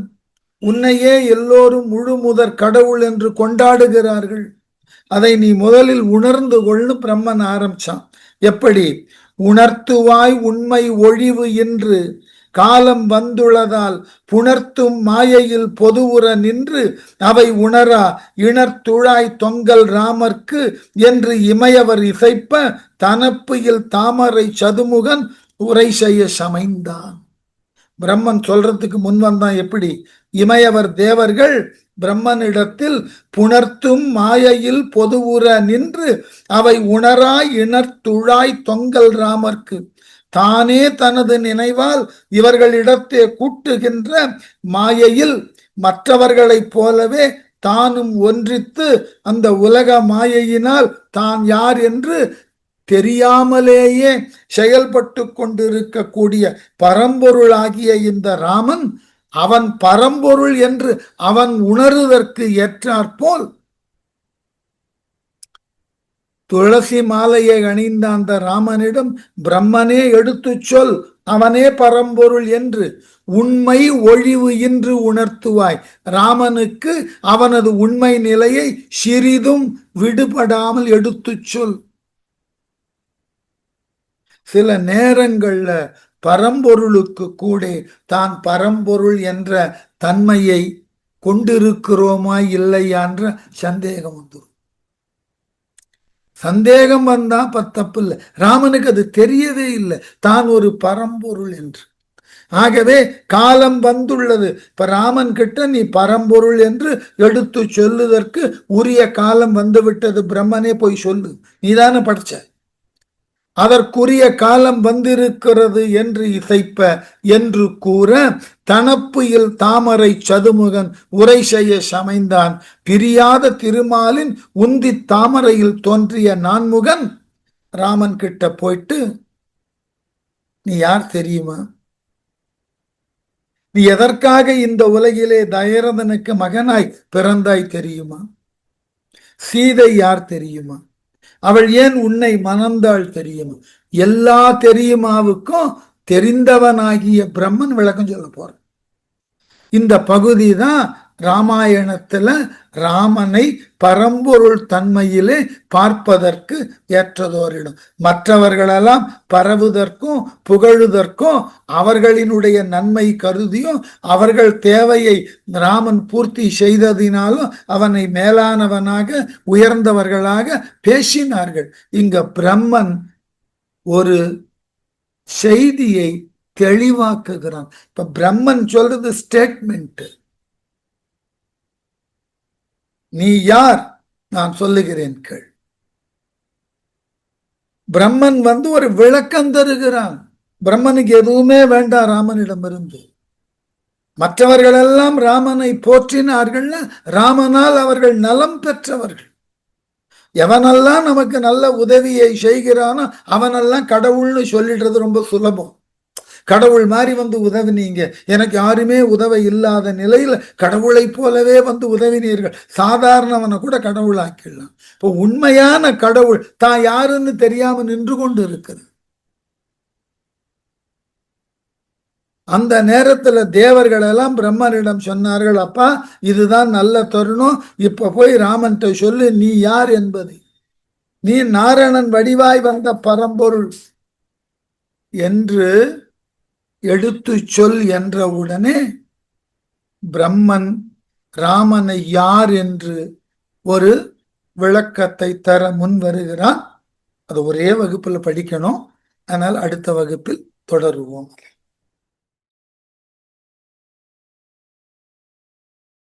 உன்னையே எல்லோரும் முழு முதற் கடவுள் என்று கொண்டாடுகிறார்கள். அதை நீ முதலில் உணர்ந்து கொள்ளு பிரம்மன் ஆரம்பிச்சான். எப்படி? உணர்த்துவாய் உண்மை ஒழிவு என்று காலம் வந்துள்ளதால் புணர்த்தும் மாயையில் பொதுவுற நின்று அவை உணரா இணர்த்துழாய் தொங்கல் ராமர்க்கு என்று இமையவர் இசைப்ப தனப்புயில் தாமரை சதுமுகன் உரை செய்ய சமைந்தான். பிரம்மன் சொல்றதுக்கு முன் வந்தான். எப்படி? இமையவர் தேவர்கள் பிரம்மனிடத்தில் புணர்த்தும் மாயையில் பொதுவுற நின்று அவை உணராய் இணர்த்துழாய் தொங்கல் ராமர்க்கு தானே தனது நினைவால் இவர்களிடத்தே கூட்டுகின்ற மாயையில் மற்றவர்களைப் போலவே தானும் ஒன்றித்து அந்த உலக மாயையினால் தான் யார் என்று தெரியாமலேயே செயல்பட்டு கொண்டிருக்கக்கூடிய பரம்பொருளாகிய இந்த ராமன் அவன் பரம்பொருள் என்று அவன் உணர்வதற்கு ஏற்றாற்போல் துளசி மாலையை அணிந்த அந்த ராமனிடம் பிரம்மனே எடுத்து சொல், அவனே பரம்பொருள் என்று உண்மை ஒழிவு இன்று உணர்த்துவாய். ராமனுக்கு அவனது உண்மை நிலையை சிறிதும் விடுபடாமல் எடுத்து சொல். சில நேரங்கள்ல பரம்பொருளுக்கு கூட தான் பரம்பொருள் என்ற தன்மையை கொண்டிருக்கிறோமா இல்லையான்ற சந்தேகம் வந்துடும். சந்தேகம் வந்தா தப்பு இல்லை. ராமனுக்கு அது தெரியவே இல்லை தான் ஒரு பரம்பொருள் என்று. ஆகவே காலம் வந்துள்ளது. இப்ப ராமன் கிட்ட நீ பரம்பொருள் என்று எடுத்து சொல்லுவதற்கு உரிய காலம் வந்துவிட்டது. பிரம்மனே போய் சொல்லு, நீதானே படிச்ச, அதற்குரிய காலம் வந்திருக்கிறது என்று இசைப்ப என்று கூற தனப்புயில் தாமரை சதுமுகன் உரை செய்ய சமைந்தான். பிரியாத திருமாலின் உந்தி தாமரையில் தோன்றிய நான்முகன் ராமன் கிட்ட போயிட்டு, நீ யார் தெரியுமா? நீ எதற்காக இந்த உலகிலே தயரதனுக்கு மகனாய் பிறந்தாய் தெரியுமா? சீதை யார் தெரியுமா? அவள் ஏன் உன்னை மணந்தாள் தெரியுமா? எல்லா தெரியுமாவுக்கும் தெரிந்தவனாகிய பிரம்மன் விளக்கம் சொல்ல போற. இந்த பகுதி தான் ராமாயணத்துல ராமனை பரம்பொருள் தன்மையிலே பார்ப்பதற்கு ஏற்றதோரிடும். மற்றவர்களெல்லாம் பரவுதற்கும் புகழுதற்கும் அவர்களினுடைய நன்மை கருதியும் அவர்கள் தேவையை ராமன் பூர்த்தி செய்ததினாலும் அவனை மேலானவனாக உயர்ந்தவர்களாக பேசினார்கள். இங்க பிரம்மன் ஒரு செய்தியை தெளிவாக்குகிறான். இப்ப பிரம்மன் சொல்றது ஸ்டேட்மெண்ட். நீ யார்? நான் சொல்லுகிறேன் கேள். பிரம்மன் ஒரு விளக்கம் தருகிறான். பிரம்மனுக்கு எதுவுமே வேண்டாம் ராமனிடமிருந்து. மற்றவர்கள் எல்லாம் ராமனை போற்றினார்கள். ராமனால் அவர்கள் நலம் பெற்றவர்கள். எவனெல்லாம் நமக்கு நல்ல உதவியை செய்கிறானோ அவனெல்லாம் கடவுள்னு சொல்லிடுறது ரொம்ப சுலபம். கடவுள் மாதிரி உதவினீங்க, எனக்கு யாருமே உதவி இல்லாத நிலையில் கடவுளை போலவே உதவினீர்கள். சாதாரணவனை கூட கடவுள் ஆக்கிடலாம். இப்போ உண்மையான கடவுள் தான் யாருன்னு தெரியாம நின்று கொண்டு இருக்குது. அந்த நேரத்துல தேவர்கள் எல்லாம் பிரம்மனிடம் சொன்னார்கள், அப்பா இதுதான் நல்ல தருணம், இப்ப போய் ராமன்ட்ட சொல்லு நீ யார் என்பதை. நீ நாரணன் வடிவாய் வந்த பரம்பொருள் என்று எடுத்து சொல் என்ற உடனே பிரம்மன் ராமனை யார் என்று ஒரு விளக்கத்தை தர முன் வருகிறான். அது ஒரே வகுப்புல படிக்கணும். ஆனால் அடுத்த வகுப்பில் தொடருவோம்.